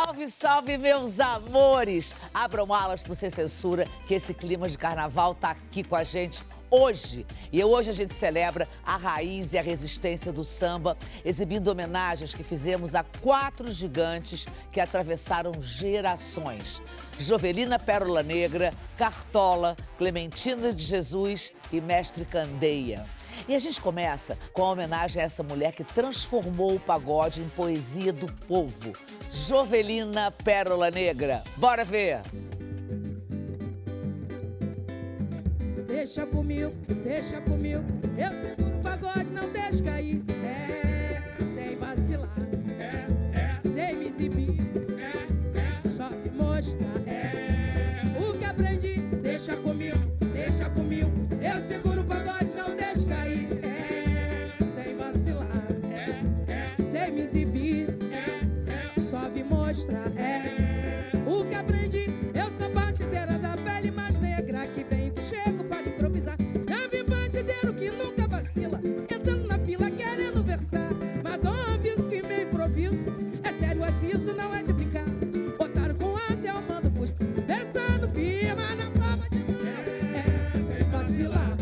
Salve, salve, meus amores! Abram alas pro Sem Censura, que esse clima de carnaval tá aqui com a gente hoje. E hoje a gente celebra a raiz e a resistência do samba, exibindo homenagens que fizemos a 4 gigantes que atravessaram gerações. Jovelina Pérola Negra, Cartola, Clementina de Jesus e Mestre Candeia. E a gente começa com a homenagem a essa mulher que transformou o pagode em poesia do povo. Jovelina Pérola Negra. Bora ver! Deixa comigo, eu seguro o pagode, não deixo cair. Sem vacilar, sem me exibir, só me mostrar, o que aprendi. Deixa comigo, eu seguro o pagode, não deixo cair. Sem vacilar, sem me exibir, só me mostrar, o que aprendi. Eu sou partideira da pele mais negra que vem que chego para improvisar. Já vi bandideiro que nunca vacila, entrando na fila querendo versar. Mas dou um aviso que meu improviso é sério assim, isso não é de brincar. Otário com ânsia, eu mando pros pensando firma na palma de mão. Sem vacilar,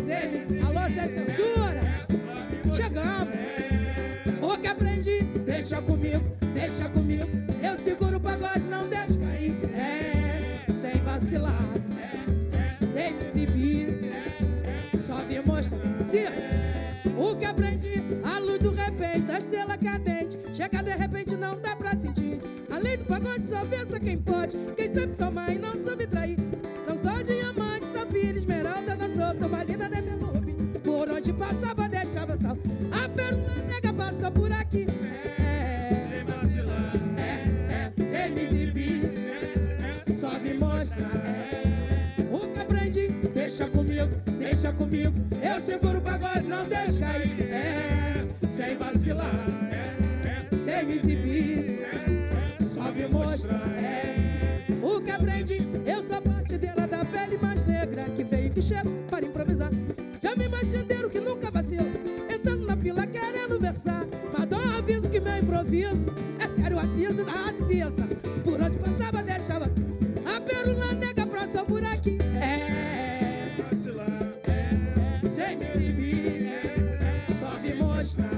sem... Alô, sem censura? Chegamos. O que aprendi, deixa comigo, eu seguro o pagode, não deixo cair. Sem vacilar, sem me exibir, só me mostrar. O que aprendi, a luz do repente, da estrela cadente, chega de repente, não dá pra sentir. Além do pagode só pensa quem pode, quem sabe sua mãe não soube trair. Não sou diamante, safira, esmeralda, não sou turmalina, nem mesmo rubi. Por onde passava deixava sal, a pérola negra passou por aqui. Sem vacilar, sem me exibir, só me mostrar, o que aprendi. Deixa comigo, eu seguro o pagode, não deixo cair. Sem vacilar, sem me exibir, só me mostrar, o que aprendi. Eu sou partideira da pele mais negra que veio que chega para improvisar. Já me bandideiro que nunca vacila, entrando na fila querendo versar. Mas dou um aviso que meu improviso é sério, aciso da raciça. Por onde passava deixava a pérola negra passou por aqui. Vacilar, sem me exibir, só me mostrar,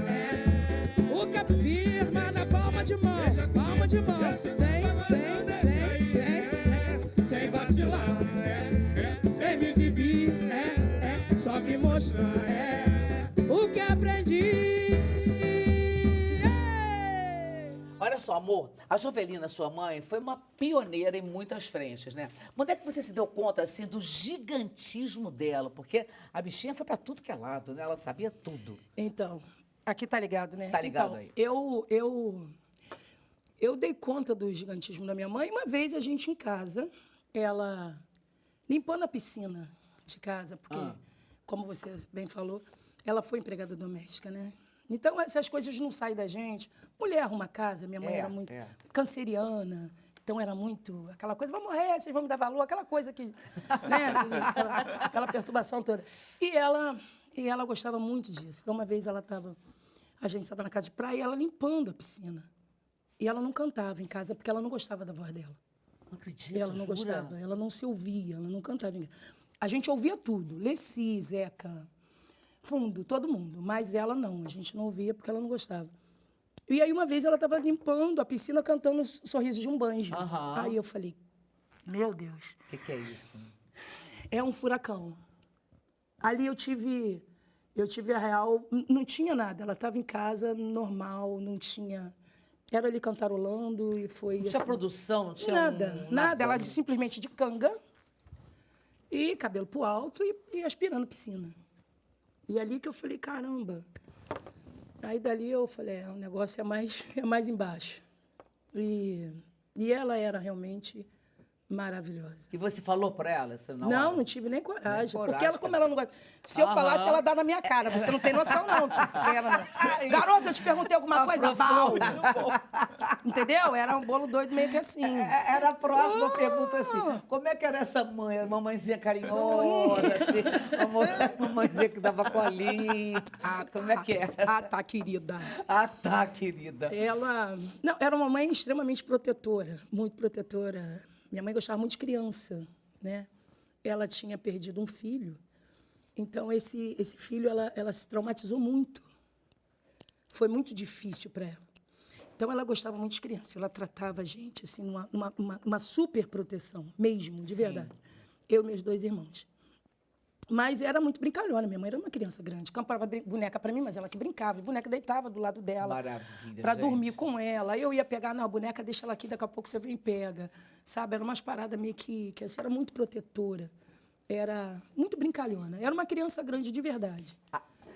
o que firma na palma de mão, vem, sem vacilar, sem me exibir, só me mostrar, o que aprendi. Olha só, amor, a Jovelina, sua mãe, foi uma pioneira em muitas frentes, né? Quando é que você se deu conta, assim, do gigantismo dela? Porque a bichinha foi pra tudo que é lado, né? Ela sabia tudo. Então, aqui tá ligado, né? Tá ligado então, aí. Eu dei conta do gigantismo da minha mãe. Uma vez a gente em casa, ela limpando a piscina de casa, porque, como você bem falou, ela foi empregada doméstica, né? Então, essas coisas não saem da gente. Mulher arruma casa, minha mãe era muito canceriana, então era muito aquela coisa, vai morrer, vocês vão me dar valor, aquela coisa que, né, aquela perturbação toda. E ela gostava muito disso. Então, uma vez a gente estava na casa de praia e ela limpando a piscina. E ela não cantava em casa porque ela não gostava da voz dela. Não acredito, Ela não gostava, ela não se ouvia, ela não cantava em casa. A gente ouvia tudo, Leci, Zeca, Fundo, todo mundo, mas ela não, a gente não ouvia porque ela não gostava. E aí uma vez ela estava limpando a piscina cantando Sorriso de um Banjo. Aí eu falei, meu Deus. O que é isso? É um furacão. Ali eu tive a real, não tinha nada, ela estava em casa normal, não tinha... Era ali cantarolando e foi não tinha produção, não tinha nada. Ela simplesmente de canga e cabelo pro alto e aspirando piscina. E ali que eu falei, caramba. Aí dali eu falei, o negócio é mais embaixo. E ela era realmente Maravilhosa. E você falou pra ela? Você Não tive nem coragem. Nem coragem, Porque ela, como ela não gosta... Se eu falasse, ela dá na minha cara. Você não tem noção, não, se você quer ela, não. Garota, eu te perguntei alguma coisa? Bal. Entendeu? Era um bolo doido meio que assim. Era a próxima pergunta, assim. Como é que era essa mãe? Uma mãezinha carinhosa, assim. Uma mãezinha que dava colinho. Como é que era? Ah, tá, querida. Ah, tá, querida. Ela... Não, era uma mãe extremamente protetora. Muito protetora. Minha mãe gostava muito de criança, né? Ela tinha perdido um filho. Então, esse filho, ela se traumatizou muito. Foi muito difícil para ela. Então, ela gostava muito de criança. Ela tratava a gente, assim, numa super proteção, mesmo, de verdade. Eu e meus 2 irmãos. Mas era muito brincalhona. Minha mãe era uma criança grande. Comprava boneca para mim, mas ela que brincava. A boneca deitava do lado dela. Maravilha, para dormir com ela. Eu ia pegar, não, a boneca, deixa ela aqui, daqui a pouco você vem e pega. Sabe? Era umas paradas meio que assim, era muito protetora. Era muito brincalhona. Era uma criança grande de verdade.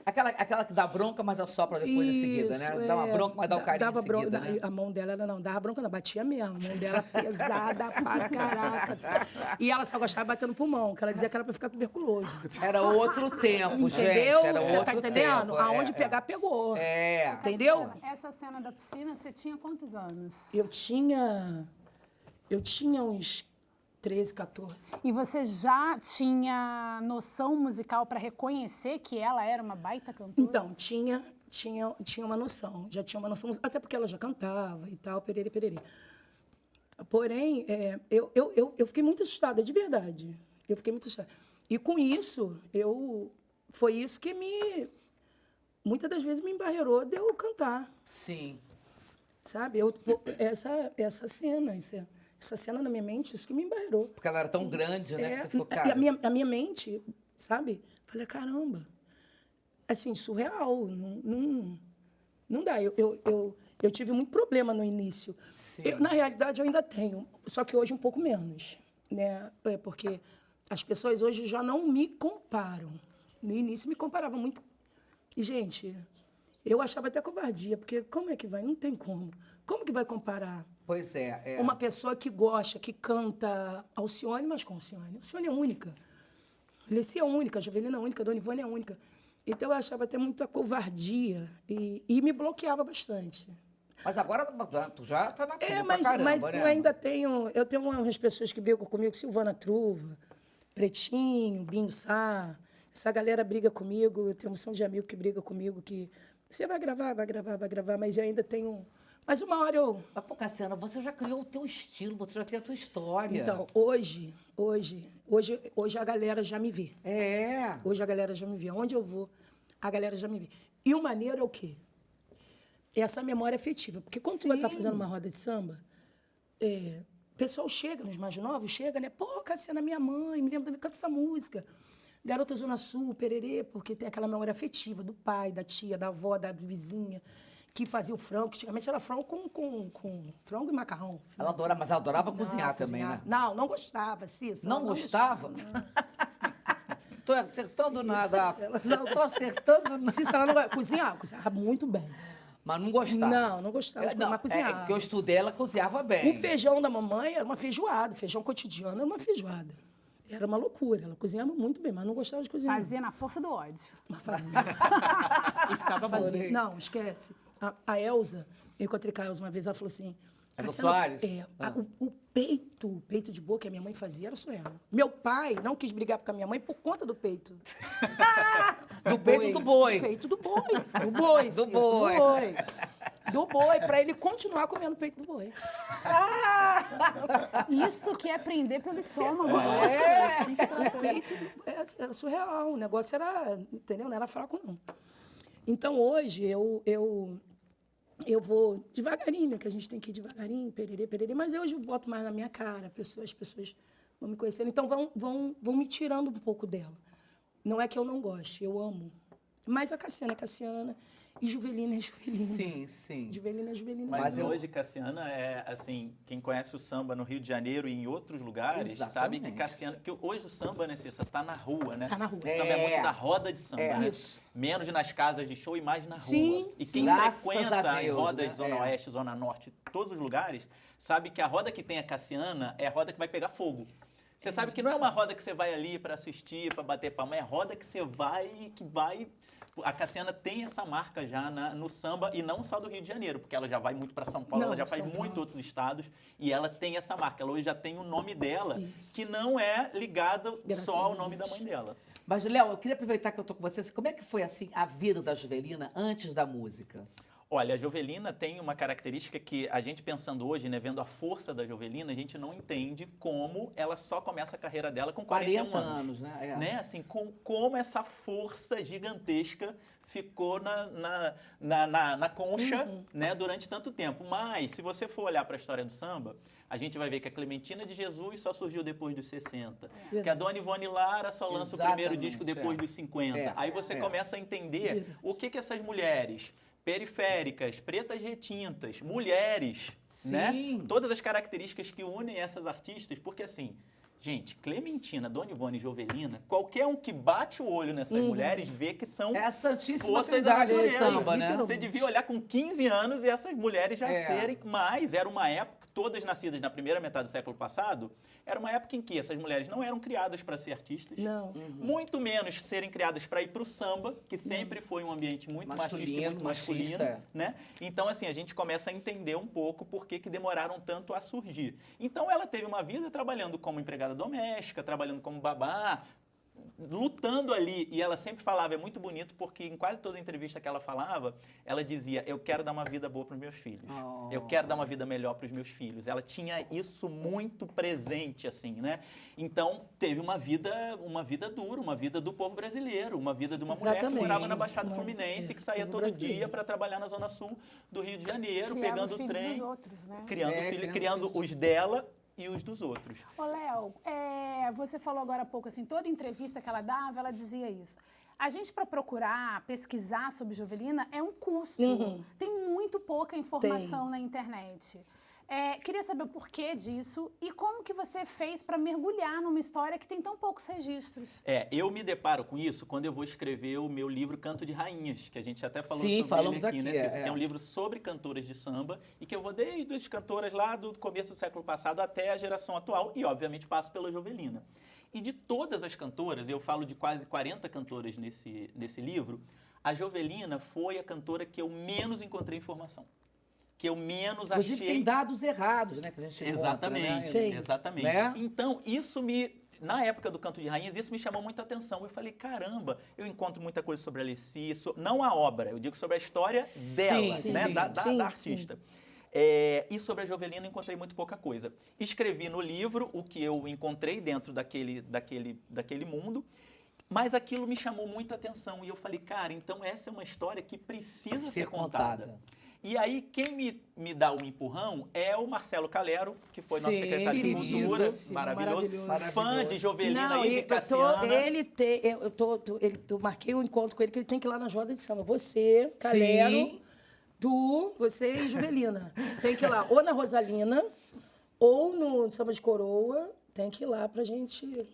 Aquela que dá bronca, mas assopra depois em seguida, né? Dá uma bronca, mas dá um carinho dava em seguida, bronca, né? A mão dela, ela não dava bronca, não, batia mesmo. A mão dela pesada pra caraca. E ela só gostava de bater no pulmão, que ela dizia que era pra ficar tuberculoso. Era outro tempo, entendeu? gente. Era Você outro tá entendendo? tempo. Aonde pegar, pegou. É. Entendeu? Essa cena da piscina, você tinha quantos anos? Eu tinha uns 13, 14. E você já tinha noção musical para reconhecer que ela era uma baita cantora? Então, tinha uma noção. Já tinha uma noção, até porque ela já cantava e tal, perere, perere. Porém, eu fiquei muito assustada, de verdade. Eu fiquei muito assustada. E com isso, foi isso que muitas das vezes me embarreirou de eu cantar. Sim. Sabe? Essa cena na minha mente, isso que me embarreirou. Porque ela era tão grande, né? Que você ficou, cara... a minha mente, sabe? Falei, caramba. Assim, surreal. Não dá. Eu tive muito problema no início. Na realidade, eu ainda tenho. Só que hoje um pouco menos. Né? Porque as pessoas hoje já não me comparam. No início me comparavam muito. E, gente, eu achava até covardia. Porque como é que vai? Não tem como. Como que vai comparar? Pois é. Uma pessoa que gosta, que canta Alcione, mas com Alcione. Alcione é única. Leci é única, Jovelina é única, Dona Ivone é única. Então, eu achava até muita covardia e me bloqueava bastante. Mas agora tu já tá na turma mas né? eu ainda tenho... Eu tenho umas pessoas que brigam comigo, Silvana Truva, Pretinho, Binho Sá. Essa galera briga comigo, eu tenho um monte de amigo que briga comigo, que você vai gravar, mas eu ainda tenho... Mas uma hora eu... Mas, pô, Cassiana, você já criou o teu estilo, você já tem a tua história. Então, hoje a galera já me vê. Hoje a galera já me vê. Onde eu vou, a galera já me vê. E o maneiro é o quê? Essa memória afetiva. Porque quando tu vai estar fazendo uma roda de samba, o pessoal chega, nos mais novos, chega, né? Pô, Cassiana, minha mãe, me lembra, canta essa música. Garota Zona Sul, pererê, porque tem aquela memória afetiva do pai, da tia, da avó, da vizinha, que fazia o frango, que antigamente era frango com frango e macarrão. Ela adorava, mas ela adorava cozinhar também, né? Não gostava, Cissa. Não gostava? Tô acertando nada. Não, tô acertando nada. Cissa, ela não cozinhava muito bem. Mas não gostava? Não gostava, mas cozinhava. Porque eu estudei, ela cozinhava bem. O feijão da mamãe era uma feijoada, feijão cotidiano era uma feijoada. Era uma loucura, ela cozinhava muito bem, mas não gostava de cozinhar. Fazia na força do ódio. Mas fazia. E ficava fazendo. Não, esquece. A Elza, eu encontrei com a Elza uma vez, ela falou assim... Elza Soares? O peito de boca que a minha mãe fazia era surreal. Meu pai não quis brigar com a minha mãe por conta do peito. Do peito do boi. Do peito do boi. Do boi, do boi. Do boi, pra ele continuar comendo peito do boi. Isso que é prender pelo estômago. O peito era surreal. O negócio era, entendeu? Não era fraco, não. Então, hoje, eu vou devagarinho, né? Que a gente tem que ir devagarinho, pererê, pererê. Mas hoje eu boto mais na minha cara, as pessoas vão me conhecendo. Então, vão me tirando um pouco dela. Não é que eu não goste, eu amo. Mas a Cassiana é Cassiana. E Juvelina é Juvelina. Sim, sim. Juvelina é Juvelina. Mas hoje, Cassiana, assim, quem conhece o samba no Rio de Janeiro e em outros lugares, sabe que Cassiana, que hoje o samba, né, Cissa, tá na rua, né? Tá na rua. O samba é muito da roda de samba, né? Isso. Menos nas casas de show e mais na Sim, rua. E sim. quem Graças frequenta a Deus, em rodas né? Zona Oeste, Zona Norte, todos os lugares, sabe que a roda que tem a Cassiana é a roda que vai pegar fogo. Você sabe que não é uma roda que você vai ali para assistir, para bater palma, é a roda que você vai, A Cassiana tem essa marca já no samba, e não só do Rio de Janeiro, porque ela já vai muito para São Paulo, Não, ela já faz São muito Paulo. outros estados, e ela tem essa marca. Ela hoje já tem o nome dela, Isso. que não é ligado Graças só ao a nome Deus. da mãe dela. Mas, Léo, eu queria aproveitar que eu tô com você. Como é que foi, assim, a vida da Juvelina antes da música? Olha, a Jovelina tem uma característica que a gente pensando hoje, né, vendo a força da Jovelina, a gente não entende como ela só começa a carreira dela com 41 40 anos, né? Né? Assim, como essa força gigantesca ficou na concha, né, durante tanto tempo. Mas, se você for olhar para a história do samba, a gente vai ver que a Clementina de Jesus só surgiu depois dos 60. Que a Dona Ivone Lara só lança o primeiro disco depois dos 50. Aí você começa a entender o que essas mulheres periféricas, pretas retintas, mulheres, né? Todas as características que unem essas artistas, porque assim, gente, Clementina, Dona Ivone e Jovelina, qualquer um que bate o olho nessas mulheres vê que são É a santíssima forças da trindade do natureza. samba, né? Você devia olhar com 15 anos e essas mulheres já serem mais. Era uma época, todas nascidas na primeira metade do século passado, era uma época em que essas mulheres não eram criadas para ser artistas, Não. muito menos serem criadas para ir para o samba, que sempre foi um ambiente muito machista e muito masculino, né? Então, assim, a gente começa a entender um pouco por que demoraram tanto a surgir. Então, ela teve uma vida trabalhando como empregada doméstica, trabalhando como babá, lutando ali, e ela sempre falava, é muito bonito, porque em quase toda entrevista que ela falava, ela dizia, eu quero dar uma vida boa para os meus filhos, eu quero dar uma vida melhor para os meus filhos. Ela tinha isso muito presente, assim, né? Então, teve uma vida dura, uma vida do povo brasileiro, uma vida de uma mulher que morava na Baixada Fluminense, que saía todo dia para trabalhar na Zona Sul do Rio de Janeiro, pegando o trem, criando os dela e os dos outros. Ô, Léo, você falou agora há pouco, assim, toda entrevista que ela dava, ela dizia isso. A gente, para procurar, pesquisar sobre Jovelina, é um custo. Tem muito pouca informação na internet. Queria saber o porquê disso e como que você fez para mergulhar numa história que tem tão poucos registros. Eu me deparo com isso quando eu vou escrever o meu livro Canto de Rainhas, que a gente até falou Sim, sobre falamos ele aqui, né? aqui, É um livro sobre cantoras de samba e que eu vou desde as cantoras lá do começo do século passado até a geração atual e, obviamente, passo pela Jovelina. E de todas as cantoras, eu falo de quase 40 cantoras nesse livro, a Jovelina foi a cantora que eu menos encontrei informação. Que eu menos achei... Inclusive tem dados errados, né? Que a gente Exatamente, encontra, né? exatamente. Né? Então, na época do Canto de Rainhas, isso me chamou muita atenção. Eu falei, caramba, eu encontro muita coisa sobre a Alessi, não a obra, eu digo sobre a história dela, né? Da artista. E sobre a Jovelina eu encontrei muito pouca coisa. Escrevi no livro o que eu encontrei dentro daquele mundo, mas aquilo me chamou muita atenção. E eu falei, cara, então essa é uma história que precisa ser contada. E aí, quem me dá o empurrão é o Marcelo Calero, que foi nosso secretário de Cultura, maravilhoso, fã de Jovelina e de Cassiana. Eu marquei o encontro com ele, que ele tem que ir lá na roda de samba. Você, Calero, você e Jovelina. Tem que ir lá ou na Rosalina, ou no Samba de Coroa, tem que ir lá pra gente...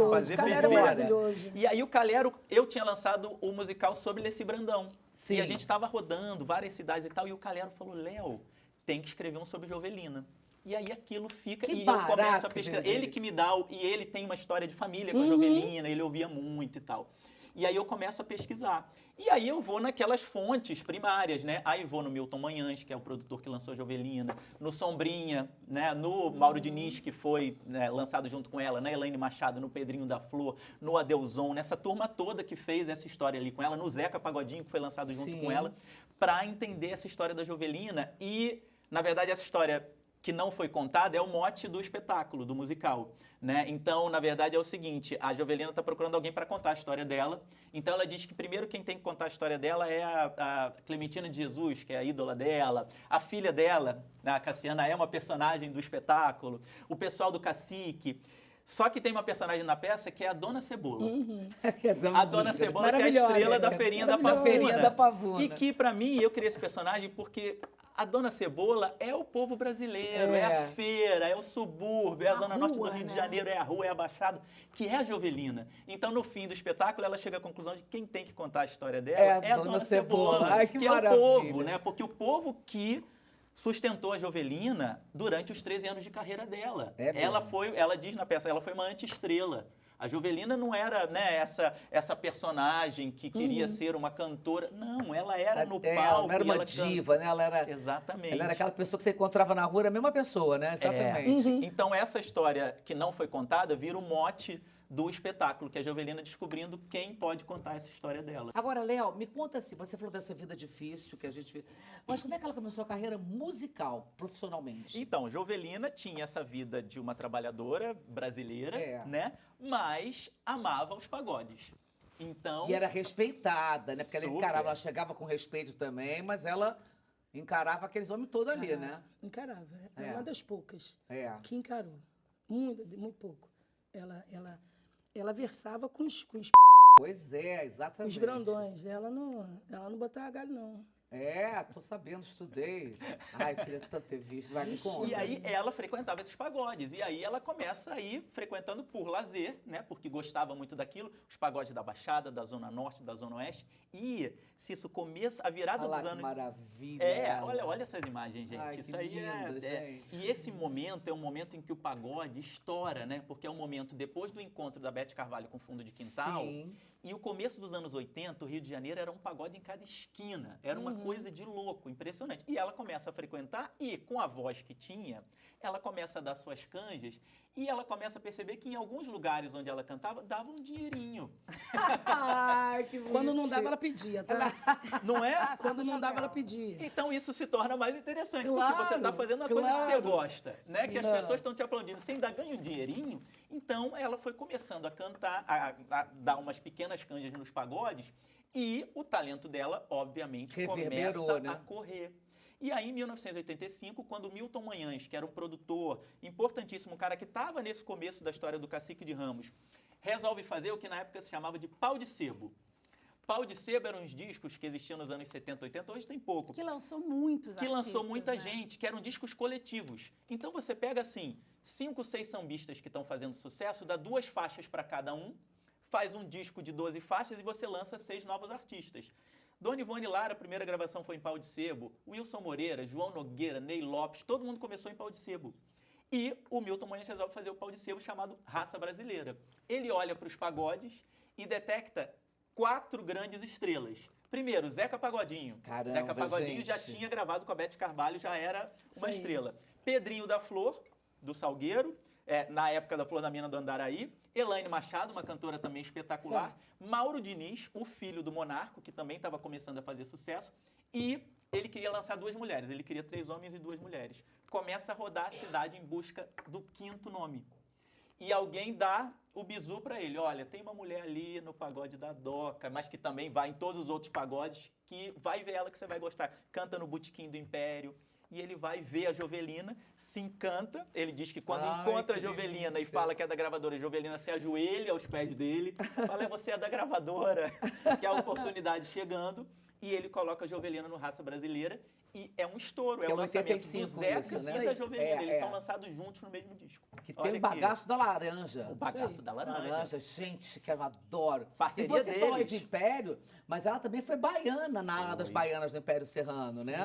fazer maravilhoso. E aí o Calero, eu tinha lançado o musical sobre Leci Brandão. Sim. E a gente estava rodando várias cidades e tal, e o Calero falou, Léo, tem que escrever um sobre Jovelina. E aí aquilo fica, e eu começo a pesquisar. Ele que me dá, e ele tem uma história de família com a Jovelina, ele ouvia muito e tal. E aí eu começo a pesquisar. E aí eu vou naquelas fontes primárias, né? Aí vou no Milton Manhães, que é o produtor que lançou a Jovelina, no Sombrinha, né? No Mauro Diniz, que foi, né, lançado junto com ela, na Elaine Machado, no Pedrinho da Flor, no Adelson, nessa turma toda que fez essa história ali com ela, no Zeca Pagodinho, que foi lançado junto com ela, para entender essa história da Jovelina. E, na verdade, essa história que não foi contada é o mote do espetáculo, do musical, né? Então, na verdade, é o seguinte, a Jovelina está procurando alguém para contar a história dela, então ela diz que primeiro quem tem que contar a história dela é a Clementina de Jesus, que é a ídola dela, a filha dela, a Cassiana, é uma personagem do espetáculo, o pessoal do Cacique, Só que tem uma personagem na peça que é a Dona Cebola. A Dona Cebola, que é a estrela da Feirinha da Pavuna. E que, pra mim, eu criei esse personagem porque a Dona Cebola é o povo brasileiro, é a feira, é o subúrbio, é a zona norte do Rio de Janeiro, é a rua, é a Baixada, que é a Jovelina. Então, no fim do espetáculo, ela chega à conclusão de que quem tem que contar a história dela é a Dona Cebola. Ai, que é o povo, né? Porque o povo que sustentou a Jovelina durante os 13 anos de carreira dela. Ela diz na peça, ela foi uma anti-estrela. A Jovelina não era, né, essa personagem que queria ser uma cantora. Não, ela era no palco. Ela não era uma diva, né? Ela era, exatamente. Ela era aquela pessoa que você encontrava na rua, era a mesma pessoa, né? Exatamente. Então, essa história que não foi contada vira o mote do espetáculo, que é a Jovelina descobrindo quem pode contar essa história dela. Agora, Léo, me conta assim, você falou dessa vida difícil que a gente vê, mas como é que ela começou a carreira musical, profissionalmente? Então, Jovelina tinha essa vida de uma trabalhadora brasileira, né? Mas amava os pagodes. Então, e era respeitada, né? Porque ela chegava com respeito também, mas ela encarava aqueles homens todos ali, né? Encarava. Era uma das poucas que encarou. Muito pouco. Ela versava com os Pois é, exatamente. Os grandões. Ela não botava galho, não. Tô sabendo, estudei. Ai, queria tanto ter visto. Vai, me conta. E aí ela frequentava esses pagodes. E aí ela começa a ir frequentando por lazer, né? Porque gostava muito daquilo. Os pagodes da Baixada, da Zona Norte, da Zona Oeste. E se isso começa, a virada dos anos... maravilha. Olha essas imagens, gente. Ai, isso aí lindo, gente. E esse momento é um momento em que o pagode estoura, né? Porque é um momento depois do encontro da Beth Carvalho com Fundo de Quintal. Sim. E o começo dos anos 80, o Rio de Janeiro era um pagode em cada esquina. Era uma coisa de louco, impressionante. E ela começa a frequentar e, com a voz que tinha, ela começa a dar suas canjas e ela começa a perceber que em alguns lugares onde ela cantava, dava um dinheirinho. Ai, que bonito. Quando não dava, ela pedia, tá? Não é? Quando não dava, ela pedia. Então isso se torna mais interessante, porque você está fazendo uma coisa que você gosta, né? Que as pessoas estão te aplaudindo sem dar ganho um dinheirinho. Então ela foi começando a cantar, a dar umas pequenas canjas nos pagodes e o talento dela, obviamente, começa a correr. E aí, em 1985, quando o Milton Manhães, que era um produtor importantíssimo, um cara que estava nesse começo da história do Cacique de Ramos, resolve fazer o que na época se chamava de pau de sebo. Pau de sebo eram uns discos que existiam nos anos 70, 80, hoje tem pouco. Que lançou muitos artistas, que lançou muita né? gente, que eram discos coletivos. Então você pega assim, 5, 6 sambistas que estão fazendo sucesso, dá 2 faixas para cada um, faz um disco de 12 faixas e você lança 6 novos artistas. Dona Ivone Lara, a primeira gravação foi em pau de sebo. Wilson Moreira, João Nogueira, Ney Lopes, todo mundo começou em pau de sebo. E o Milton Manhães resolve fazer o pau de sebo chamado Raça Brasileira. Ele olha para os pagodes e detecta 4 grandes estrelas. Primeiro, Zeca Pagodinho. Caramba, Zeca Pagodinho gente. já tinha gravado com a Beth Carvalho, já era uma estrela. Pedrinho da Flor, do Salgueiro, na época da Flor da Mina do Andaraí. Elaine Machado, uma cantora também espetacular. Sim. Mauro Diniz, o filho do Monarco, que também estava começando a fazer sucesso. E ele queria lançar 2 mulheres. Ele queria 3 homens e 2 mulheres. Começa a rodar a cidade em busca do 5º nome. E alguém dá o bizu para ele. Olha, tem uma mulher ali no pagode da Doca, mas que também vai em todos os outros pagodes, que vai ver ela que você vai gostar. Canta no Botequim do Império. E ele vai ver a Jovelina, se encanta. Ele diz que quando encontra a Jovelina e fala que é da gravadora, a Jovelina se ajoelha aos pés dele. Fala, você é da gravadora. Que é a oportunidade chegando. E ele coloca a Jovelina no Raça Brasileira. E é um estouro, é um lançamento do Zeca e da Jovelina. Eles são lançados juntos no mesmo disco. Que tem o Bagaço da Laranja. O Bagaço da Laranja. Gente, que eu adoro. Parceria e você deles. falou aí de Império, mas ela também foi baiana na ala das baianas do Império Serrano, né?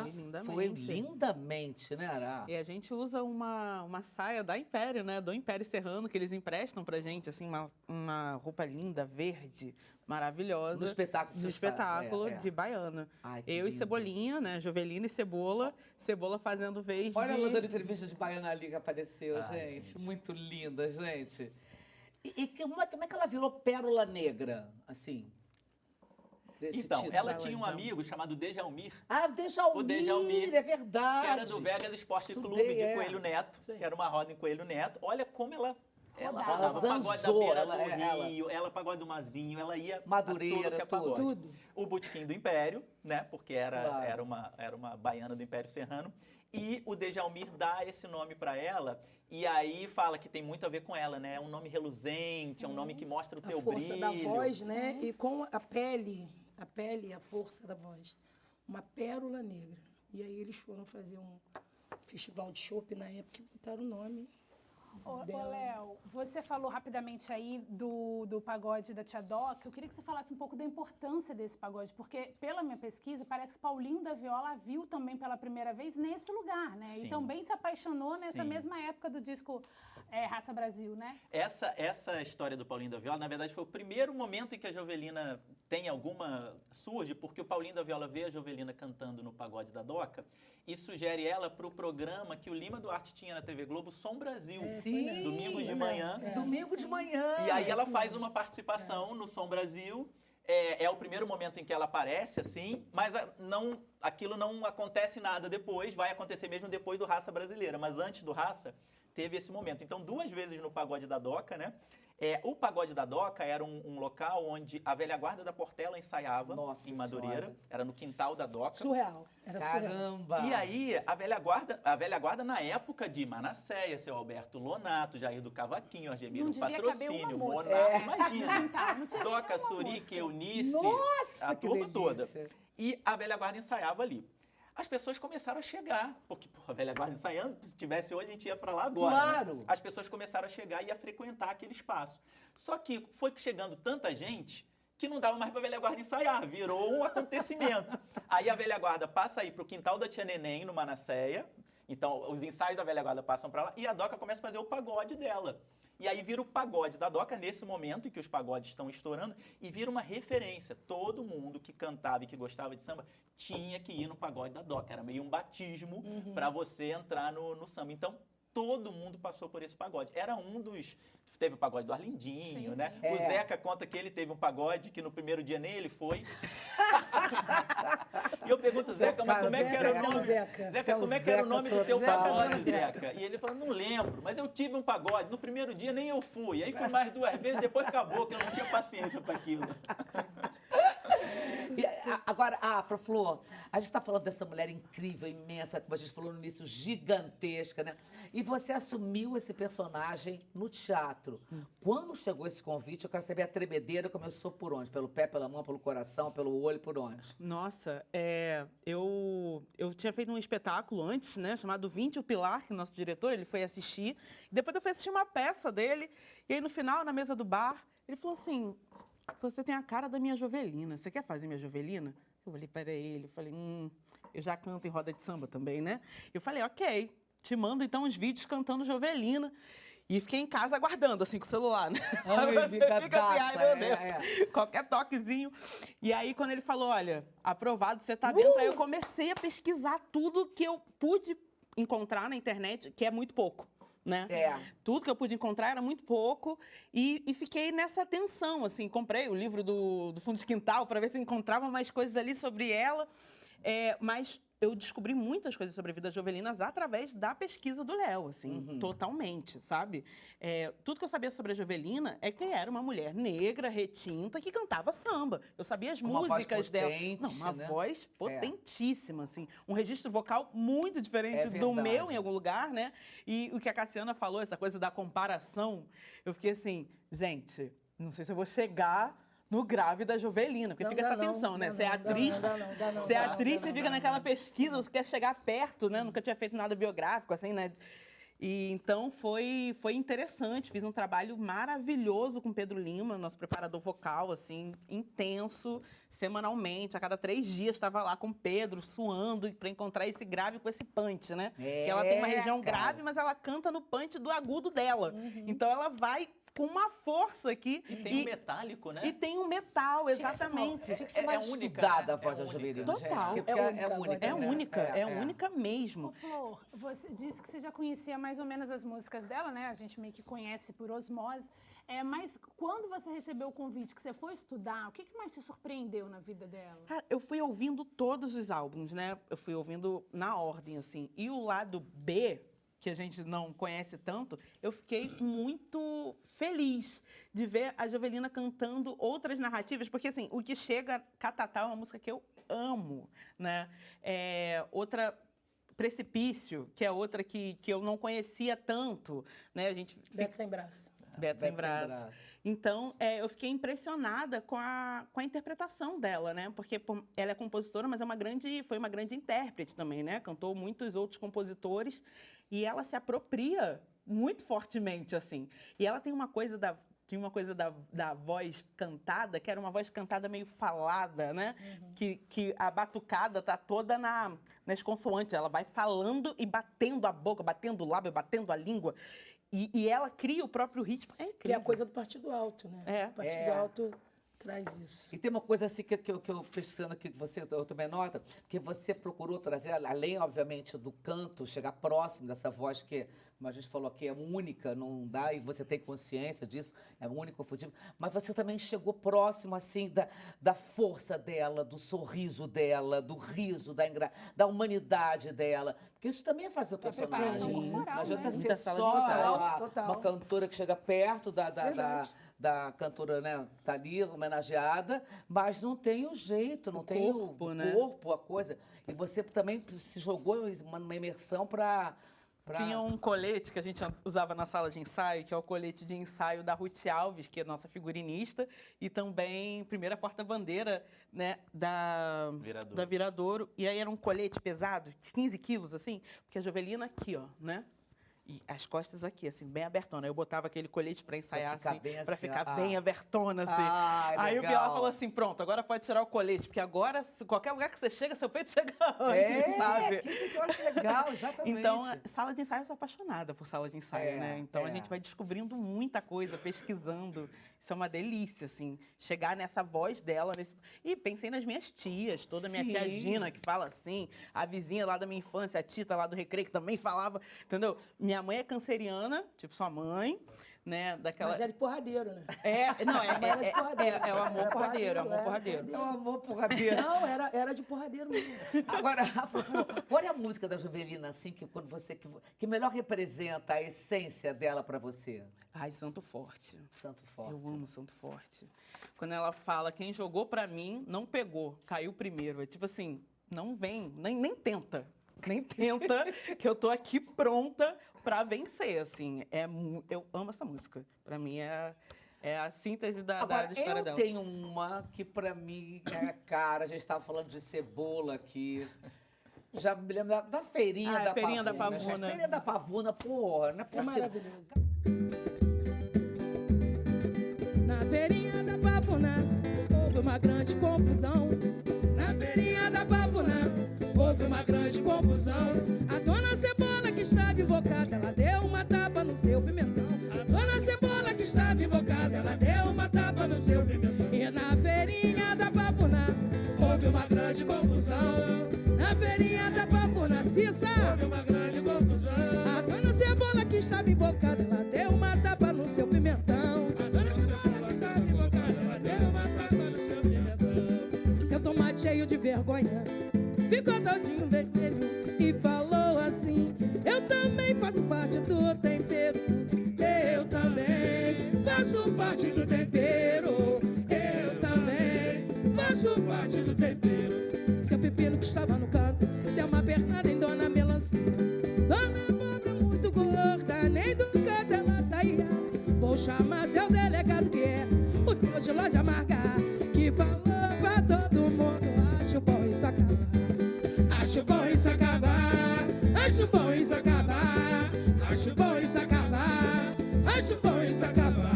Foi lindamente, né, Ara? E a gente usa uma saia da Império, né? Do Império Serrano, que eles emprestam pra gente, assim, uma roupa linda, verde, maravilhosa. No espetáculo. No espetáculo de baiana. Ai, eu lindo. E Cebolinha, né? Jovelina e Cebola. Cebola fazendo vez Olha de... ela dando entrevista de baiana ali que apareceu, gente. Gente. Muito linda, gente. E como é que ela virou pérola negra, assim? Então, título? ela tinha um amigo chamado Dejalmir. Ah, Dejalmir, O Dejalmir, é verdade. Que era do Vegas Esporte Clube de Coelho Neto, que era uma roda em Coelho Neto. Olha como ela rodava. Pagode da beira do Rio, ela pagode do Mazinho, ela ia Madureira, a tudo que é tudo. O Botequim do Império, né? Porque era uma baiana do Império Serrano. E o Djalmir dá esse nome para ela, e aí fala que tem muito a ver com ela, né? É um nome reluzente, é um nome que mostra o teu brilho. A força da voz, né? E com a pele, a força da voz. Uma pérola negra. E aí eles foram fazer um festival de chopp na época e botaram o nome. Ô, Léo, você falou rapidamente aí do pagode da Tia Doca. Eu queria que você falasse um pouco da importância desse pagode, porque pela minha pesquisa, parece que Paulinho da Viola a viu também pela primeira vez nesse lugar, né? Sim. E também se apaixonou nessa Sim. mesma época do disco Raça Brasil, né? Essa história do Paulinho da Viola, na verdade, foi o primeiro momento em que a Jovelina surge, porque o Paulinho da Viola vê a Jovelina cantando no pagode da Doca e sugere ela para o programa que o Lima Duarte tinha na TV Globo, Som Brasil. Sim. Domingos de manhã. Domingo de manhã. E aí ela faz uma participação no Som Brasil. É o primeiro momento em que ela aparece, assim, mas aquilo não acontece nada depois, vai acontecer mesmo depois do Raça Brasileira. Mas antes do Raça, teve esse momento. Então, 2 vezes no Pagode da Doca, né? O Pagode da Doca era um local onde a velha guarda da Portela ensaiava, em Madureira. Senhora. Era no quintal da Doca. Surreal. Era surreal. Caramba. E aí, a velha guarda na época de Manasséia, seu Alberto Lonato, Jair do Cavaquinho, Argemiro Não devia caber Patrocínio, uma moça. Monarca, imagina. Não tinha Doca, nenhuma Surique, moça. Eunice, Nossa, a que turma toda. delícia. E a velha guarda ensaiava ali. As pessoas começaram a chegar, porque a velha guarda ensaiando, se tivesse hoje a gente ia para lá agora. Claro. Né? As pessoas começaram a chegar e a frequentar aquele espaço. Só que foi chegando tanta gente que não dava mais para a velha guarda ensaiar, virou um acontecimento. Aí a velha guarda passa aí para o quintal da Tia Neném, no Manasséia. Então os ensaios da velha guarda passam para lá e a Doca começa a fazer o pagode dela. E aí vira o pagode da Doca nesse momento em que os pagodes estão estourando e vira uma referência. Todo mundo que cantava e que gostava de samba tinha que ir no pagode da Doca. Era meio um batismo para você entrar no samba. Então, todo mundo passou por esse pagode. Era um dos... Teve o pagode do Arlindinho, Sim, né? sim. O Zeca conta que ele teve um pagode que no primeiro dia nem ele foi. E eu pergunto, Zeca, mas como é que era o nome? Zeca, como é que era o nome do teu pagode, Zeca? E ele falou, não lembro, mas eu tive um pagode. No primeiro dia nem eu fui. Aí fui mais 2 vezes, depois acabou, que eu não tinha paciência para aquilo. E, agora, Afra, Flor, a gente está falando dessa mulher incrível, imensa, como a gente falou no início, gigantesca, né? E você assumiu esse personagem no teatro. Quando chegou esse convite, eu quero saber, a tremedeira começou por onde? Pelo pé, pela mão, pelo coração, pelo olho, por onde? Nossa, eu tinha feito um espetáculo antes, né, chamado Vinte o Pilar, que o nosso diretor, ele foi assistir. Depois eu fui assistir uma peça dele, e aí no final, na mesa do bar, ele falou assim, você tem a cara da minha Jovelina, você quer fazer minha Jovelina? Eu olhei para ele, falei, eu já canto em roda de samba também, né? Eu falei, ok, te mando então os vídeos cantando Jovelina. E fiquei em casa aguardando, assim, com o celular, né? Ai, Você fica assim, ai, meu é, Deus, qualquer toquezinho. E aí, quando ele falou, olha, aprovado, você tá dentro, aí eu comecei a pesquisar tudo que eu pude encontrar na internet, que é muito pouco, né? Tudo que eu pude encontrar era muito pouco e fiquei nessa tensão, assim, comprei o livro do Fundo de Quintal para ver se encontrava mais coisas ali sobre ela, mas eu descobri muitas coisas sobre a vida Jovelinas através da pesquisa do Léo, assim, totalmente, sabe? Tudo que eu sabia sobre a Jovelina é que era uma mulher negra, retinta, que cantava samba. Eu sabia as músicas dela. Não, uma voz potentíssima, assim. Um registro vocal muito diferente do meu, em algum lugar, né? E o que a Cassiana falou, essa coisa da comparação, eu fiquei assim, gente, não sei se eu vou chegar no grave da Jovelina, porque fica essa tensão, né? Você é atriz, você é atriz, você fica naquela pesquisa, você quer chegar perto, né? Nunca tinha feito nada biográfico, assim, né? E então foi interessante, fiz um trabalho maravilhoso com Pedro Lima, nosso preparador vocal, assim, intenso, semanalmente, a cada 3 dias estava lá com Pedro, suando, para encontrar esse grave com esse punch, né? Que ela tem uma região grave, mas ela canta no punch do agudo dela. Então ela vai com uma força aqui. E tem um metálico, né? E tem um metal, exatamente. Tinha que ser mais estudada a voz da Jovelina, Total. gente. É única mesmo. Ô, Flor, você disse que você já conhecia mais ou menos as músicas dela, né? A gente meio que conhece por osmose. Mas quando você recebeu o convite, que você foi estudar, o que mais te surpreendeu na vida dela? Cara, eu fui ouvindo todos os álbuns, né? Eu fui ouvindo na ordem, assim. E o lado B, que a gente não conhece tanto, eu fiquei muito feliz de ver a Jovelina cantando outras narrativas, porque, assim, O Que Chega, Catatá, é uma música que eu amo, né? Outra Precipício, que é outra que eu não conhecia tanto, né? A gente Beto Sem Braço. Beto Sem Braço. Então, eu fiquei impressionada com a interpretação dela, né? Porque ela é compositora, mas foi uma grande intérprete também, né? Cantou muitos outros compositores e ela se apropria muito fortemente, assim. E ela tem uma coisa da voz cantada, que era uma voz cantada meio falada, né? Que a batucada tá toda nas consoantes. Ela vai falando e batendo a boca, batendo o lábio, batendo a língua. E ela cria o próprio ritmo. É incrível. Que é a coisa do partido alto, né? O partido alto traz isso. E tem uma coisa assim que eu pesquisando aqui, que eu também nota, que você procurou trazer, além, obviamente, do canto, chegar próximo dessa voz que, como a gente falou aqui, é única, não dá, e você tem consciência disso, é único, confundível, mas você também chegou próximo, assim, da força dela, do sorriso dela, do riso, da humanidade dela, porque isso também é fazer o personagem. Não adianta ser Muita sala de só uma cantora que chega perto da cantora, né, que tá ali, homenageada, mas não tem o jeito, não tem corpo, o né? corpo, a coisa. E você também se jogou numa imersão para... Tinha um colete que a gente usava na sala de ensaio, que é o colete de ensaio da Ruth Alves, que é nossa figurinista, e também primeira porta-bandeira, né, da Viradouro. E aí era um colete pesado, de 15 quilos, assim, porque a Jovelina aqui, ó, né? E as costas aqui, assim, bem abertona. Eu botava aquele colete pra ensaiar, pra ficar bem abertona, assim. Aí o Viola falou assim, pronto, agora pode tirar o colete, porque agora, qualquer lugar que você chega, seu peito chega antes, sabe? Isso que eu acho legal, exatamente. Então, sala de ensaio, eu sou apaixonada por sala de ensaio, né? Então, a gente vai descobrindo muita coisa, pesquisando. Isso é uma delícia, assim, chegar nessa voz dela. E pensei nas minhas tias, toda a minha tia Gina, que fala assim, a vizinha lá da minha infância, a Tita lá do Recreio, que também falava, entendeu? Minha mãe é canceriana, tipo sua mãe, né? Mas é de porradeiro, né? É o amor porradeiro, É o amor porradeiro. Não, era de porradeiro mesmo. Agora, qual é a música da Jovelina, assim, que melhor representa a essência dela pra você? Ai, Santo Forte. Santo Forte. Eu amo Santo Forte. Quando ela fala, quem jogou pra mim, não pegou, caiu primeiro. É tipo assim, não vem, nem tenta. Nem tenta, que eu tô aqui pronta pra vencer, assim. Eu amo essa música. Pra mim, é a síntese da história dela. Eu tenho uma que, pra mim, é a cara. A gente estava falando de Cebola aqui. Já me lembro da Feirinha da Pavuna. Feirinha da Pavuna, porra, não é possível. É maravilhoso. Na Feirinha da Pavuna, houve uma grande confusão. Na Feirinha da Pavuna, houve uma grande confusão. A dona Cebola que estava invocada, ela deu uma tapa no seu pimentão. A dona Cebola que estava invocada, ela deu uma tapa no seu pimentão. E na Feirinha da Pavuna, houve uma grande confusão. Na Feirinha da Pavuna, Cissa, houve uma grande confusão. A dona Cebola que estava invocada, ela deu uma tapa no seu pimentão. A dona Cebola que estava invocada, ela deu uma tapa no seu pimentão. Seu tomate cheio de vergonha ficou todinho vermelho e falou assim: eu também faço parte do tempero. Eu também faço parte do tempero. Eu também faço parte do tempero. Seu pepino que estava no canto deu uma pernada em Dona Melancia. Dona Abóbora muito gorda, nem do canto ela saía. Vou chamar seu delegado, que é o seu de loja marca, que falou pra todo mundo: acho bom isso acabar. Acho bom isso acabar. Acho bom isso acabar. Acho bom isso acabar. Acho bom isso acabar.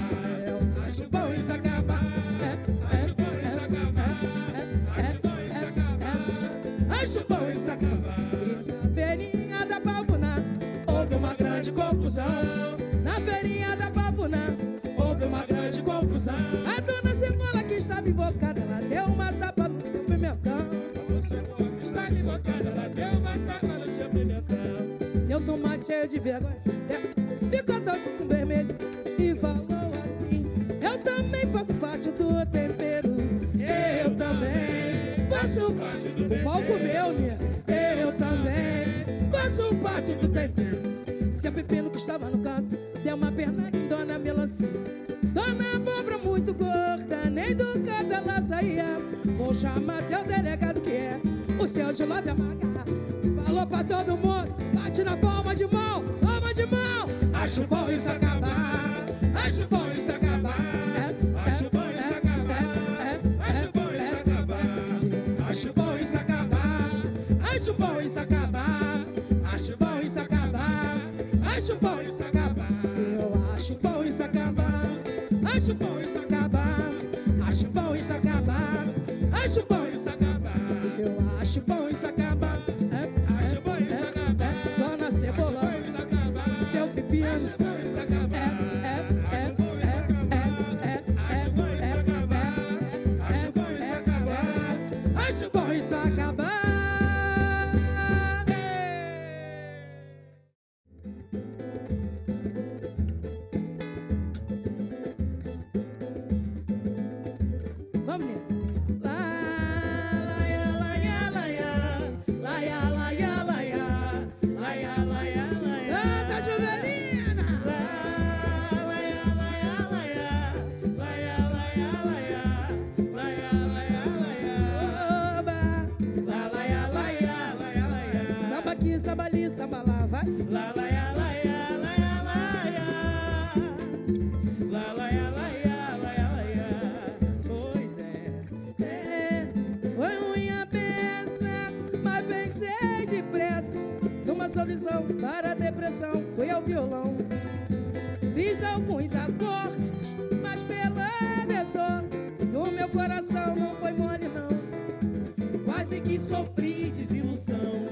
Acho bom isso acabar. Acho bom isso acabar. Acho bom isso acabar. Acho bom isso acabar. E na Feirinha da Pavuna houve uma grande confusão. Na Feirinha da Pavuna houve uma grande confusão. A dona Cebola que estava invocada, ela deu uma tapa no seu pimentão. Ela deu uma tapa no seu pimentão. Seu tomate cheio de vergonha ficou todo vermelho e falou assim: eu também faço parte do tempero. Eu também faço parte do tempero. O palco meu, né? Eu também faço parte do tempero. Seu pepino que estava no canto deu uma pernada em Dona Melancia. Dona Abóbora muito gorda, nem do canto ela saía. Vou chamar seu delegado, que é o seu de loja marca, Alô pra todo mundo, bate na palma de mão, palma de mão. Acho bom isso acabar, acho bom isso acabar. Acho bom isso acabar, acho bom isso acabar. Acho bom isso acabar, acho bom isso acabar. Acho bom isso acabar, acho bom isso acabar. Eu acho bom isso acabar, acho bom isso acabar. Acho bom isso acabar, acho bom isso acabar. Eu acho bom isso acabar, acho bom isso acabar. Dona Cebola, seu pepino, acho bom isso acabar. Acho bom isso acabar, acho bom isso acabar. Acho bom isso acabar, acho bom isso acabar. Vamos nessa. Canta, Jovelina! Oba! Samba aqui, samba ali, samba lá, vai! Pois é, foi ruim a peça, mas pensei depressa numa solução para a depressão. Fui ao violão, fiz alguns acordes, mas pela desordem do meu coração não foi mole não. Quase que sofri desilusão,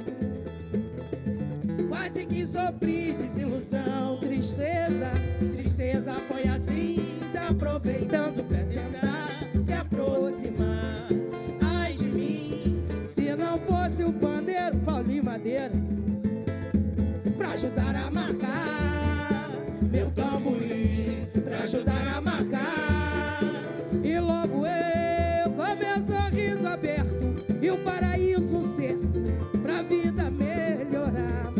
quase que sofri desilusão. Tristeza, tristeza foi assim, se aproveitando pra tentar se aproximar. Ai de mim, se não fosse o pandeiro Paulinho Madeira pra ajudar a marcar meu tamborim, pra ajudar a marcar. E logo eu, com meu sorriso aberto e o paraíso certo pra vida melhorar.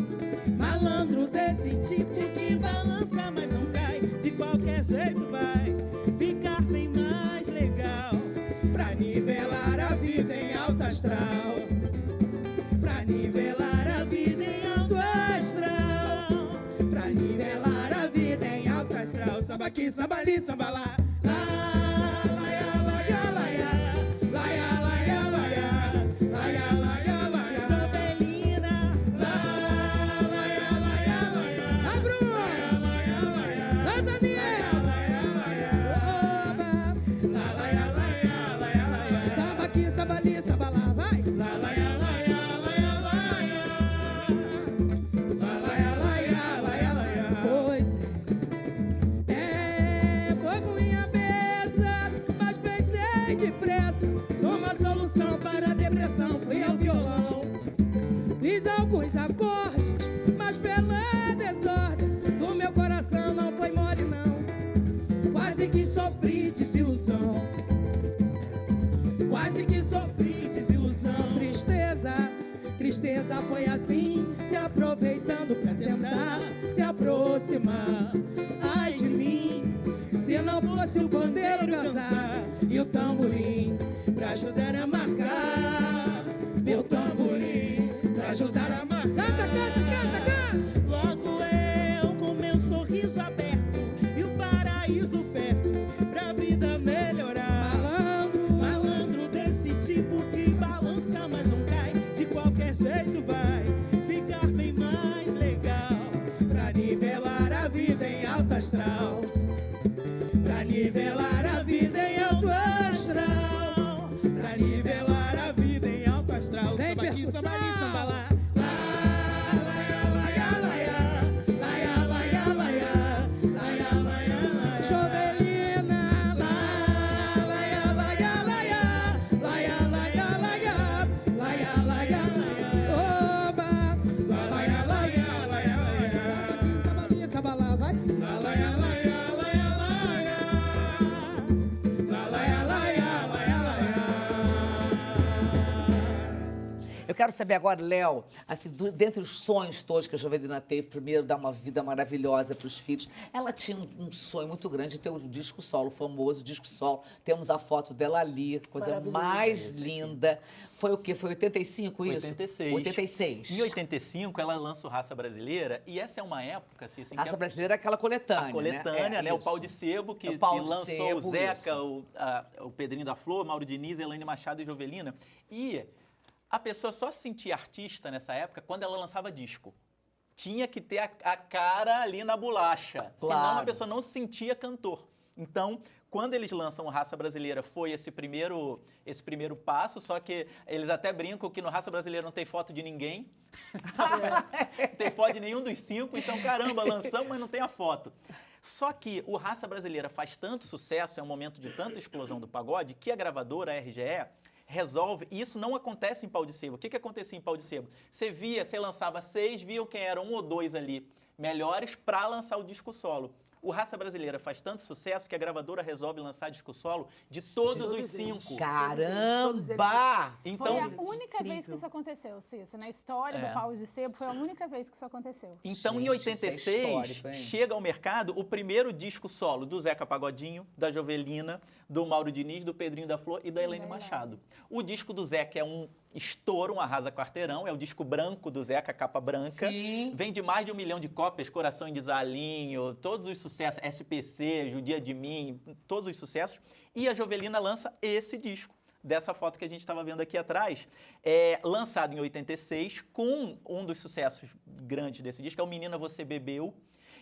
Malandro desse tipo que balança mas não cai, de qualquer jeito vai ficar bem mais legal. Pra nivelar a vida em alto astral, pra nivelar a vida em alto astral, pra nivelar a vida em alto astral. Samba aqui, samba ali, samba lá. Fiz alguns acordes, mas pela desordem do meu coração não foi mole não. Quase que sofri desilusão, quase que sofri desilusão. Tristeza, tristeza foi assim, se aproveitando pra tentar se aproximar. Ai de mim, se não fosse o pandeiro cantar e o tamborim pra ajudar a marcar meu tamborim, pra ajudar a marcar. Canta, canta, canta, canta. Logo eu com meu sorriso aberto e o paraíso perto pra vida melhorar. Malandro, malandro desse tipo que balança mas não cai, de qualquer jeito vai ficar bem mais legal. Pra nivelar a vida em alto astral, pra nivelar a vida em alto astral, pra nivelar a vida em alto astral. Samba aqui, samba ali, samba lá. quero saber agora, Léo, assim, dentre os sonhos todos que a Jovelina teve, primeiro, dar uma vida maravilhosa para os filhos, ela tinha um sonho muito grande de ter um disco solo, o famoso disco solo. Temos a foto dela ali, coisa mais linda. Foi o quê? Foi 85 isso? 86. 86. Em 85, ela lança o Raça Brasileira, e essa é uma época... Assim, Raça Brasileira é aquela coletânea, a coletânea, né? O Pau de Sebo, que lançou o Zeca, o Pedrinho da Flor, Mauro Diniz, Elaine Machado e Jovelina. E a pessoa só se sentia artista nessa época quando ela lançava disco. Tinha que ter a cara ali na bolacha, senão a pessoa não se sentia cantor. Então, quando eles lançam o Raça Brasileira, foi esse primeiro passo, só que eles até brincam que no Raça Brasileira não tem foto de ninguém, não tem foto de nenhum dos 5, então, caramba, lançamos, mas não tem a foto. Só que o Raça Brasileira faz tanto sucesso, é um momento de tanta explosão do pagode, que a gravadora, a RGE, resolve, e isso não acontece em Pau de Sebo. O que acontecia em Pau de Sebo? Você lançava 6, viam quem eram 1 ou 2 ali melhores para lançar o disco solo. O Raça Brasileira faz tanto sucesso que a gravadora resolve lançar disco solo de todos os 5. Caramba! Então, foi a única vez que isso aconteceu, Cissa. Na história do Pau de Sebo, foi a única vez que isso aconteceu. Então, em 86, chega ao mercado o primeiro disco solo do Zeca Pagodinho, da Jovelina, do Mauro Diniz, do Pedrinho da Flor e da Elaine Machado. O disco do Zeca é um estouro, um arrasa quarteirão, é o disco branco do Zeca, capa branca. Sim. Vende mais de 1 milhão de cópias, Coração de Zalinho, todos os sucessos, SPC, Judia de Mim, todos os sucessos. E a Jovelina lança esse disco, dessa foto que a gente estava vendo aqui atrás, lançado em 86, com um dos sucessos grandes desse disco, é o Menina Você Bebeu.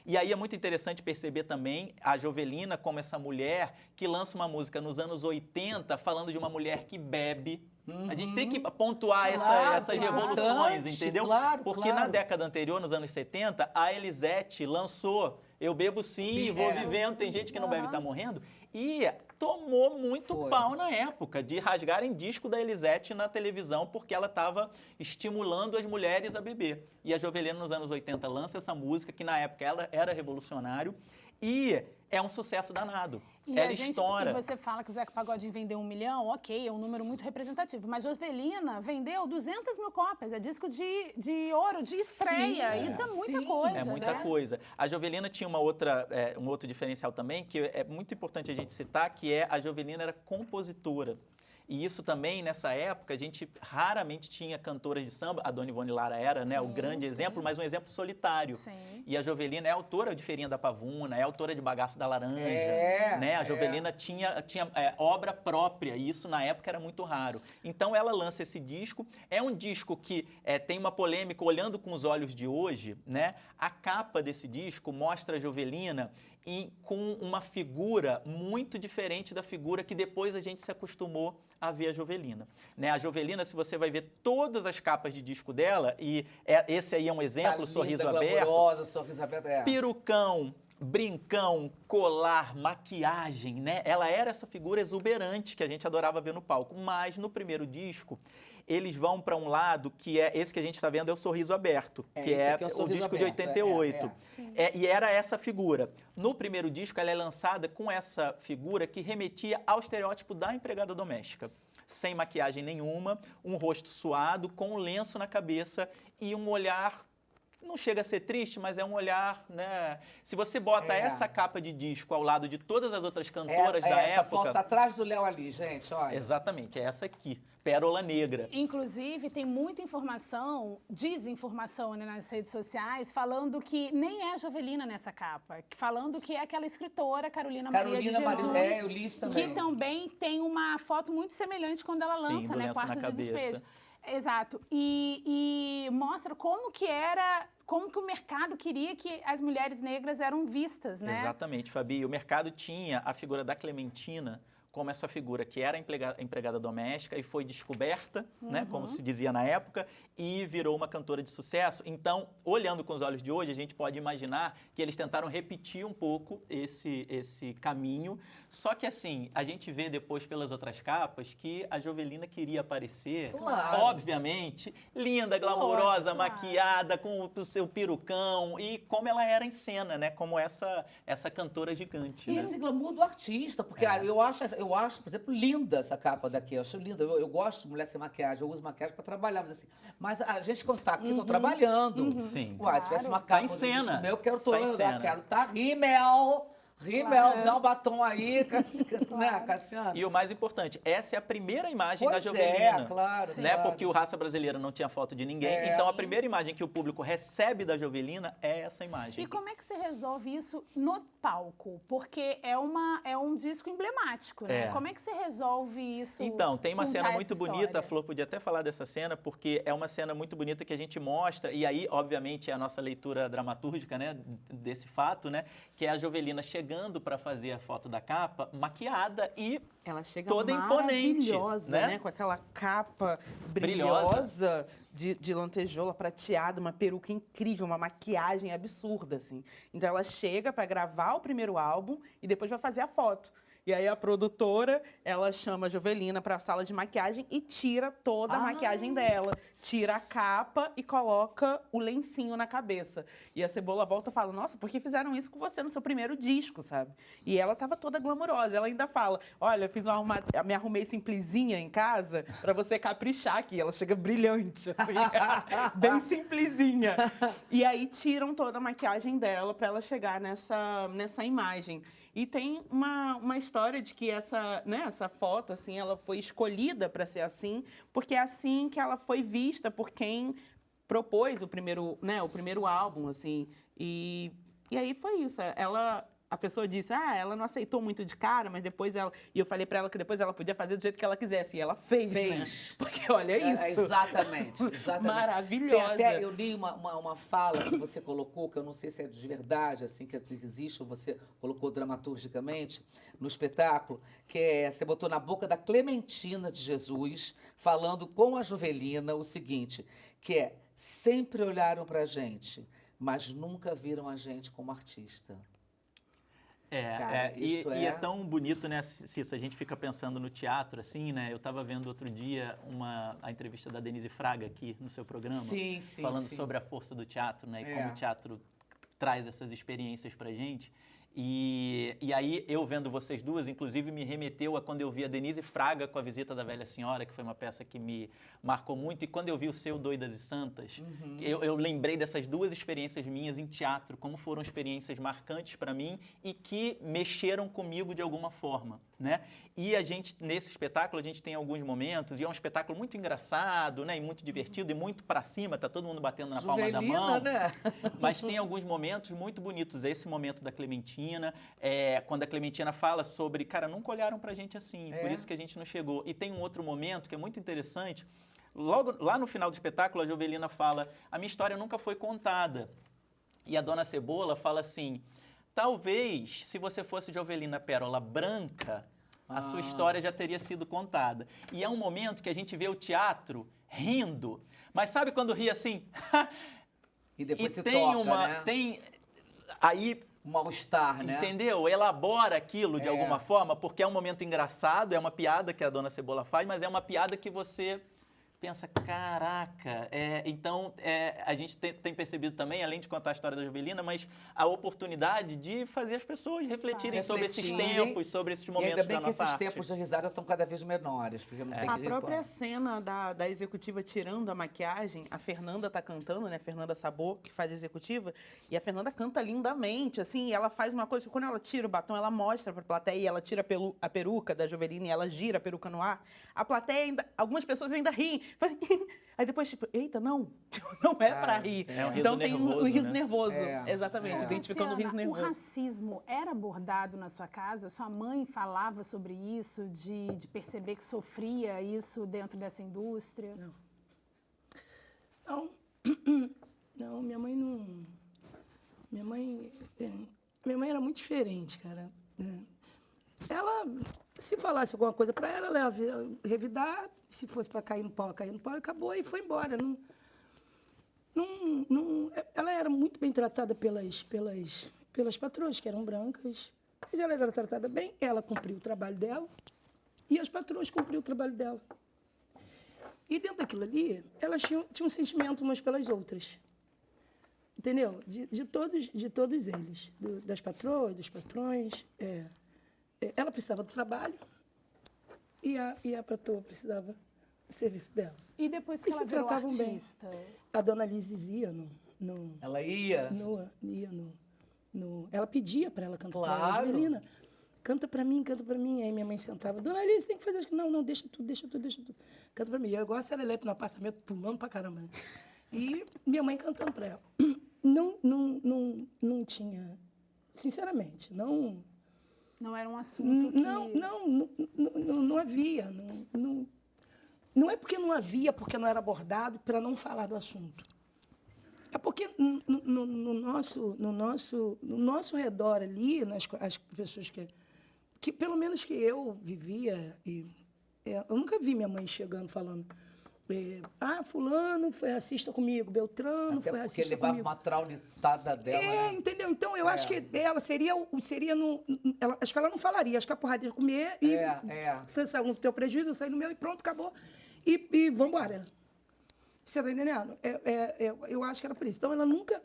E aí é muito interessante perceber também a Jovelina como essa mulher que lança uma música nos anos 80 falando de uma mulher que bebe. A gente tem que pontuar essas revoluções, entendeu? Porque na década anterior, nos anos 70, a Elisete lançou Eu Bebo Sim, Vou Vivendo, tem gente que não bebe e tá morrendo. E tomou muito pau na época de rasgarem disco da Elisete na televisão porque ela estava estimulando as mulheres a beber. E a Jovelina, nos anos 80, lança essa música, que na época ela era revolucionário, e é um sucesso danado. Ela estoura. E você fala que o Zeca Pagodinho vendeu 1 milhão, ok, é um número muito representativo. Mas Jovelina vendeu 200 mil cópias, é disco de ouro, de estreia. Isso é muita coisa. É muita coisa. A Jovelina tinha um outro diferencial também, que é muito importante a gente citar, que é a Jovelina era compositora. E isso também, nessa época, a gente raramente tinha cantoras de samba. A Dona Ivone Lara era, né, o grande exemplo, mas um exemplo solitário. E a Jovelina é autora de Feirinha da Pavuna, é autora de Bagaço da Laranja. Né? A Jovelina tinha obra própria, e isso na época era muito raro. Então ela lança esse disco. É um disco que tem uma polêmica, olhando com os olhos de hoje, né? A capa desse disco mostra a Jovelina com uma figura muito diferente da figura que depois a gente se acostumou a ver a Jovelina. Né? A Jovelina, se você vai ver todas as capas de disco dela, e esse aí é um exemplo, sorriso aberto, sorriso aberto, perucão, brincão, colar, maquiagem, né? Ela era essa figura exuberante que a gente adorava ver no palco. Mas no primeiro disco, eles vão para um lado que é esse que a gente está vendo, é o Sorriso Aberto, que é o disco de 88. E era essa figura. No primeiro disco, ela é lançada com essa figura que remetia ao estereótipo da empregada doméstica. Sem maquiagem nenhuma, um rosto suado, com um lenço na cabeça e um olhar... Não chega a ser triste, mas é um olhar, né? Se você bota essa capa de disco ao lado de todas as outras cantoras da época... Essa foto tá atrás do Léo ali, gente, olha. Exatamente, é essa aqui, Pérola Negra. Inclusive, tem muita informação, desinformação, né, nas redes sociais, falando que nem é a Jovelina nessa capa, falando que é aquela escritora, Carolina Maria de Jesus, eu li isso também. que também tem uma foto muito semelhante quando ela lança, né, Quarto de Despejo. Exato. E mostra como que o mercado queria que as mulheres negras eram vistas, né? Exatamente, Fabi. O mercado tinha a figura da Clementina como essa figura que era empregada doméstica e foi descoberta, né, como se dizia na época, e virou uma cantora de sucesso. Então, olhando com os olhos de hoje, a gente pode imaginar que eles tentaram repetir um pouco esse caminho, só que assim, a gente vê depois pelas outras capas que a Jovelina queria aparecer, obviamente, linda, glamourosa, maquiada, com o seu perucão, e como ela era em cena, né, como essa cantora gigante. E né? esse glamour do artista, porque eu acho eu acho, por exemplo, linda essa capa daqui. Eu acho linda. Eu gosto de mulher sem maquiagem. Eu uso maquiagem para trabalhar, mas assim. Mas a gente, quando tá aqui, tô trabalhando. Sim. Ué, tivesse uma capa em cena. meu, eu quero cena. tá Rímel. Rímel, dá um batom aí, né, Cassiano? E o mais importante, essa é a primeira imagem da Pois Jovelina. claro. Né? Claro. Porque o Raça Brasileira não tinha foto de ninguém. Então, a primeira imagem que o público recebe da Jovelina é essa imagem. E como é que você resolve isso no palco? Porque é um disco emblemático, né? Como é que você resolve isso? Então, tem uma cena muito história? bonita, a Flor podia até falar dessa cena, porque é uma cena muito bonita que a gente mostra, e aí, obviamente, é a nossa leitura dramatúrgica, né, desse fato, né, que é a Jovelina chegando para fazer a foto da capa, maquiada e ela chega toda imponente, né? Com aquela capa brilhosa de lantejoula prateada, uma peruca incrível, uma maquiagem absurda, assim. Então ela chega para gravar o primeiro álbum e depois vai fazer a foto. E aí a produtora, ela chama a Jovelina para a sala de maquiagem e tira toda a maquiagem dela. Tira a capa e coloca o lencinho na cabeça. E a Cebola volta e fala, nossa, por que fizeram isso com você no seu primeiro disco, sabe? E ela tava toda glamurosa. Ela ainda fala, olha, me arrumei simplesinha em casa para você caprichar aqui. Ela chega brilhante, assim, bem simplesinha. E aí tiram toda a maquiagem dela para ela chegar nessa imagem. E tem uma história de que essa foto, assim, ela foi escolhida para ser assim, porque é assim que ela foi vista por quem propôs o primeiro álbum, assim. E aí foi isso. A pessoa disse, ela não aceitou muito de cara, mas depois ela... E eu falei para ela que depois ela podia fazer do jeito que ela quisesse. E ela fez. Né? Porque olha isso. Exatamente. Maravilhosa. Eu li uma fala que você colocou, que eu não sei se é de verdade, assim, que existe, ou você colocou dramaturgicamente no espetáculo, que você botou na boca da Clementina de Jesus, falando com a Jovelina o seguinte, que é, sempre olharam pra gente, mas nunca viram a gente como artista. E é tão bonito, né, Cissa, a gente fica pensando no teatro, assim, né, eu estava vendo outro dia a entrevista da Denise Fraga aqui no seu programa, falando sobre a força do teatro, né, e como o teatro traz essas experiências pra gente. E aí, eu vendo vocês duas, inclusive, me remeteu a quando eu vi a Denise Fraga com A Visita da Velha Senhora, que foi uma peça que me marcou muito. E quando eu vi o seu Doidas e Santas, eu lembrei dessas duas experiências minhas em teatro, como foram experiências marcantes para mim e que mexeram comigo de alguma forma, né? E a gente, nesse espetáculo, a gente tem alguns momentos, e é um espetáculo muito engraçado, né? E muito divertido, e muito pra cima, tá todo mundo batendo na palma da mão. Né? Mas tem alguns momentos muito bonitos. Esse momento da Clementina, quando a Clementina fala sobre, cara, nunca olharam pra gente assim, por isso que a gente não chegou. E tem um outro momento que é muito interessante. Logo, lá no final do espetáculo, a Jovelina fala, a minha história nunca foi contada. E a Dona Cebola fala assim, talvez, se você fosse Jovelina Pérola Branca, a sua história já teria sido contada. E é um momento que a gente vê o teatro rindo. Mas sabe quando ri assim? E depois tem aí um mal-estar, né? Entendeu? Elabora aquilo de alguma forma, porque é um momento engraçado, é uma piada que a Dona Cebola faz, mas é uma piada que você pensa, caraca, então a gente tem percebido também, além de contar a história da Jovelina, mas a oportunidade de fazer as pessoas refletirem sobre esses tempos, sobre esses momentos da nossa arte. E ainda bem que esses tempos de risada estão cada vez menores, porque não tem A própria cena da executiva tirando a maquiagem, a Fernanda tá cantando, né, Fernanda Sabor, que faz a executiva, e a Fernanda canta lindamente, assim, e ela faz uma coisa que quando ela tira o batom, ela mostra pra plateia, e ela tira a peruca da Jovelina e ela gira a peruca no ar, a plateia ainda, algumas pessoas ainda riem, aí depois, tipo, eita, não é pra rir. Então tem um riso nervoso. Exatamente, identificando o riso nervoso. O racismo era abordado na sua casa? Sua mãe falava sobre isso, de perceber que sofria isso dentro dessa indústria? Não, minha mãe não... Minha mãe era muito diferente, cara. Ela, se falasse alguma coisa para ela ia revidar. Se fosse para cair no pau, acabou e foi embora. Ela era muito bem tratada pelas patroas, que eram brancas. Mas ela era tratada bem, ela cumpriu o trabalho dela e as patroas cumpriram o trabalho dela. E dentro daquilo ali, elas tinham um sentimento umas pelas outras. Entendeu? De todos eles. Das patroas, dos patrões. Ela precisava do trabalho, e a patroa precisava do serviço dela. E depois que ela virou artista? Bem. A dona Liz ia Ela ia? Ela pedia para ela cantar. Claro. Pra ela, Jovelina, canta pra mim. Aí minha mãe sentava, dona Liz, tem que fazer... Não, deixa tudo. Canta pra mim. Eu gosto de ela no apartamento, pulando pra caramba. E minha mãe cantando pra ela. Não tinha... Sinceramente, não... Não era um assunto que... Não havia. Não é porque não havia, porque não era abordado, para não falar do assunto. É porque no nosso redor ali, as pessoas que pelo menos que eu vivia, eu nunca vi minha mãe chegando falando... fulano foi racista comigo, Beltrano foi racista comigo. Porque levava uma traulitada dela, né? Entendeu? Então, eu acho que ela seria acho que ela não falaria, acho que a porrada ia comer e você saiu no teu prejuízo, eu saí no meu e pronto, acabou. E vambora. Você tá entendendo? Eu acho que era por isso. Então, ela nunca...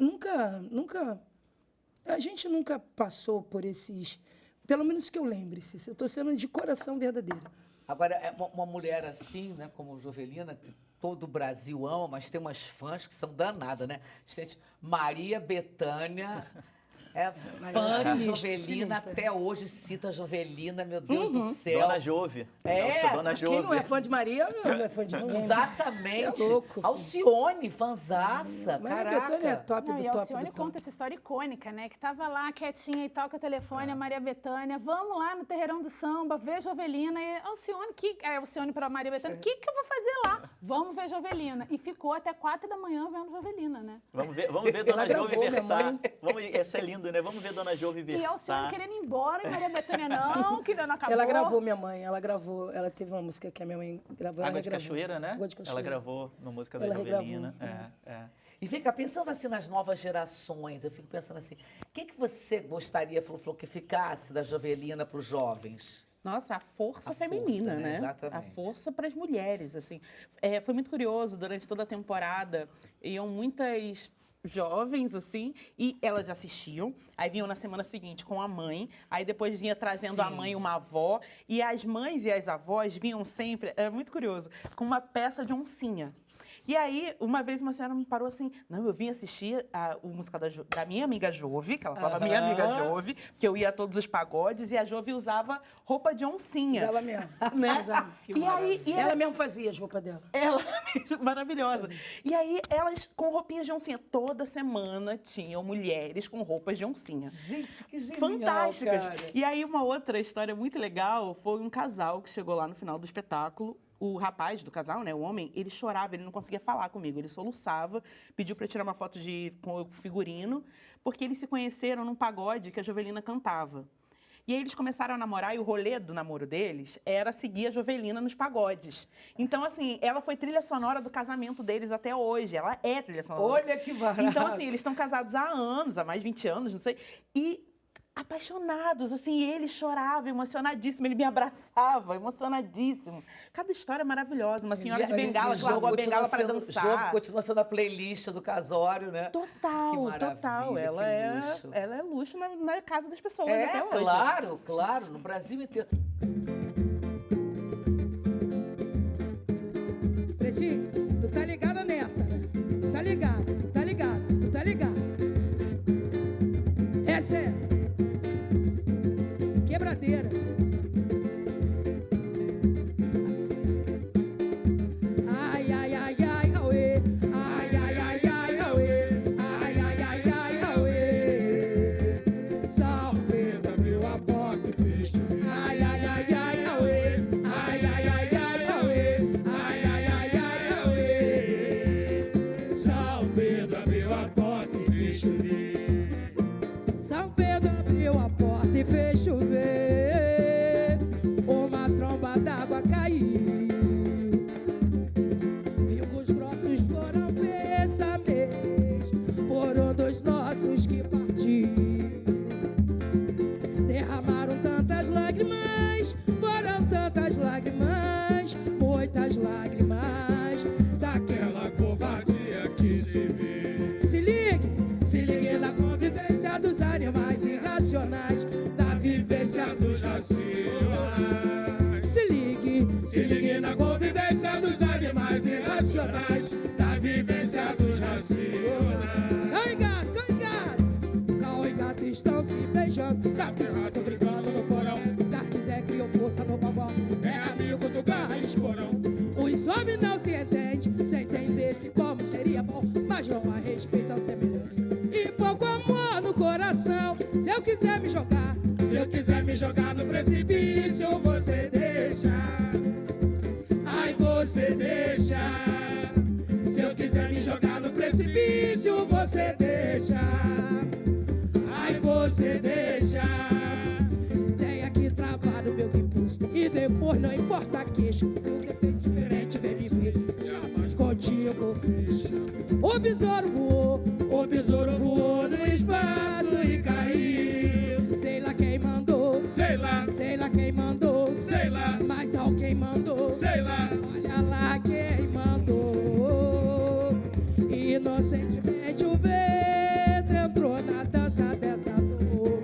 A gente nunca passou por esses... Pelo menos que eu lembre-se. Eu estou sendo de coração verdadeira. Agora, é uma mulher assim, né, como Jovelina, que todo o Brasil ama, mas tem umas fãs que são danadas, né? Gente, Maria Bethânia é fã de Jovelina, até hoje cita Jovelina, meu Deus do céu. Dona Jove. Dona Jove. Quem não é fã de Maria, não é fã de ninguém. Exatamente. Você é louco. Alcione, fanzaça, Maria Bethânia é top do top. E a Alcione conta essa história icônica, né? Que tava lá quietinha e tal, com o telefone, a Maria Bethânia, vamos lá no Terreirão do Samba, ver Jovelina. E Alcione para Maria Bethânia, o que eu vou fazer lá? Vamos ver Jovelina. E ficou até 4 da manhã vendo Jovelina, né? Vamos ver Dona Jove versar. Essa é lindo, né? Vamos ver Dona Jove versar. E a Alcione querendo ir embora, e Maria Bethânia não, que ainda não acabou. Ela gravou, minha mãe, ela teve uma música que a minha mãe gravou. Água de Cachoeira, né? Água de Cachoeira. Ela gravou na música da Jovelina. E fica pensando assim nas novas gerações, eu fico pensando assim, o que você gostaria, falou, que ficasse da Jovelina para os jovens? Nossa, a força feminina, né? Exatamente. A força para as mulheres, assim. Foi muito curioso, durante toda a temporada, iam muitas jovens, assim, e elas assistiam, aí vinham na semana seguinte com a mãe, aí depois vinha trazendo a mãe uma avó, e as mães e as avós vinham sempre, era muito curioso, com uma peça de oncinha. E aí, uma vez, uma senhora me parou assim, não, eu vim assistir o musical da minha amiga Jove, que ela falava minha amiga Jove, que eu ia a todos os pagodes, e a Jove usava roupa de oncinha. Ela mesmo. Né? E ela mesmo fazia as roupas dela. Ela, maravilhosa. E aí, elas com roupinhas de oncinha. Toda semana tinham mulheres com roupas de oncinha. Gente, que genial, fantásticas. Cara. E aí, uma outra história muito legal foi um casal que chegou lá no final do espetáculo. O rapaz do casal, né, o homem, ele chorava, ele não conseguia falar comigo, ele soluçava, pediu para eu tirar uma foto com o figurino, porque eles se conheceram num pagode que a Jovelina cantava. E aí eles começaram a namorar e o rolê do namoro deles era seguir a Jovelina nos pagodes. Então, assim, ela foi trilha sonora do casamento deles até hoje. Ela é trilha sonora. Olha que barato. Então, assim, eles estão casados há anos, há mais de 20 anos, não sei. E apaixonados, assim, ele chorava, emocionadíssimo, ele me abraçava, emocionadíssimo. Cada história é maravilhosa, uma senhora de bengala que jogou a bengala para dançar. Jove continua sendo a playlist do casório, né? Total. Ela é luxo na casa das pessoas até hoje. Claro, no Brasil inteiro. Pretinho, tu tá ligada nessa, né? Tá ligado. Essa é quebradeira. Ai, ai, ai, ai, auê. Ai, ai, ai, ai, auê. Ai, ai, ai, ai, auê. São Pedro abriu a porta e fez chover. Ai, ai, ai, ai, auê. Ai, ai, ai, ai, auê. Ai, ai, ai, ai, auê. São Pedro abriu a porta e fez chover. São Pedro abriu a porta e fez chover, uma tromba d'água caiu, pingos grossos foram pêsames por um dos nossos que partiu. Derramaram tantas lágrimas, foram tantas lágrimas, muitas lágrimas, daquela covardia que se vê. Se ligue na convivência dos animais irracionais, na vivência dos racionais. Se ligue Cão e gato estão se beijando. Gato e rato brincando no porão. Zé criou força no babão. É amigo do galho esporão. Os homens não se entendem. Se entendesse como seria bom, mas não há respeito ao semelhante. E pouco amor no coração. Se eu quiser me jogar, se eu quiser me jogar no precipício, você deixa. Ai, você deixa. Se eu quiser me jogar no precipício, você deixa. Ai, você deixa. Tem aqui travado meus impulsos. E depois não importa a queixa. Se o defeito diferente vem me ver, jamais contigo fiz. O besouro voou no espaço e caiu. Sei lá quem mandou, sei lá quem mandou, sei lá, mas alguém mandou, sei lá, olha lá quem mandou. Inocentemente o vento entrou na dança dessa dor.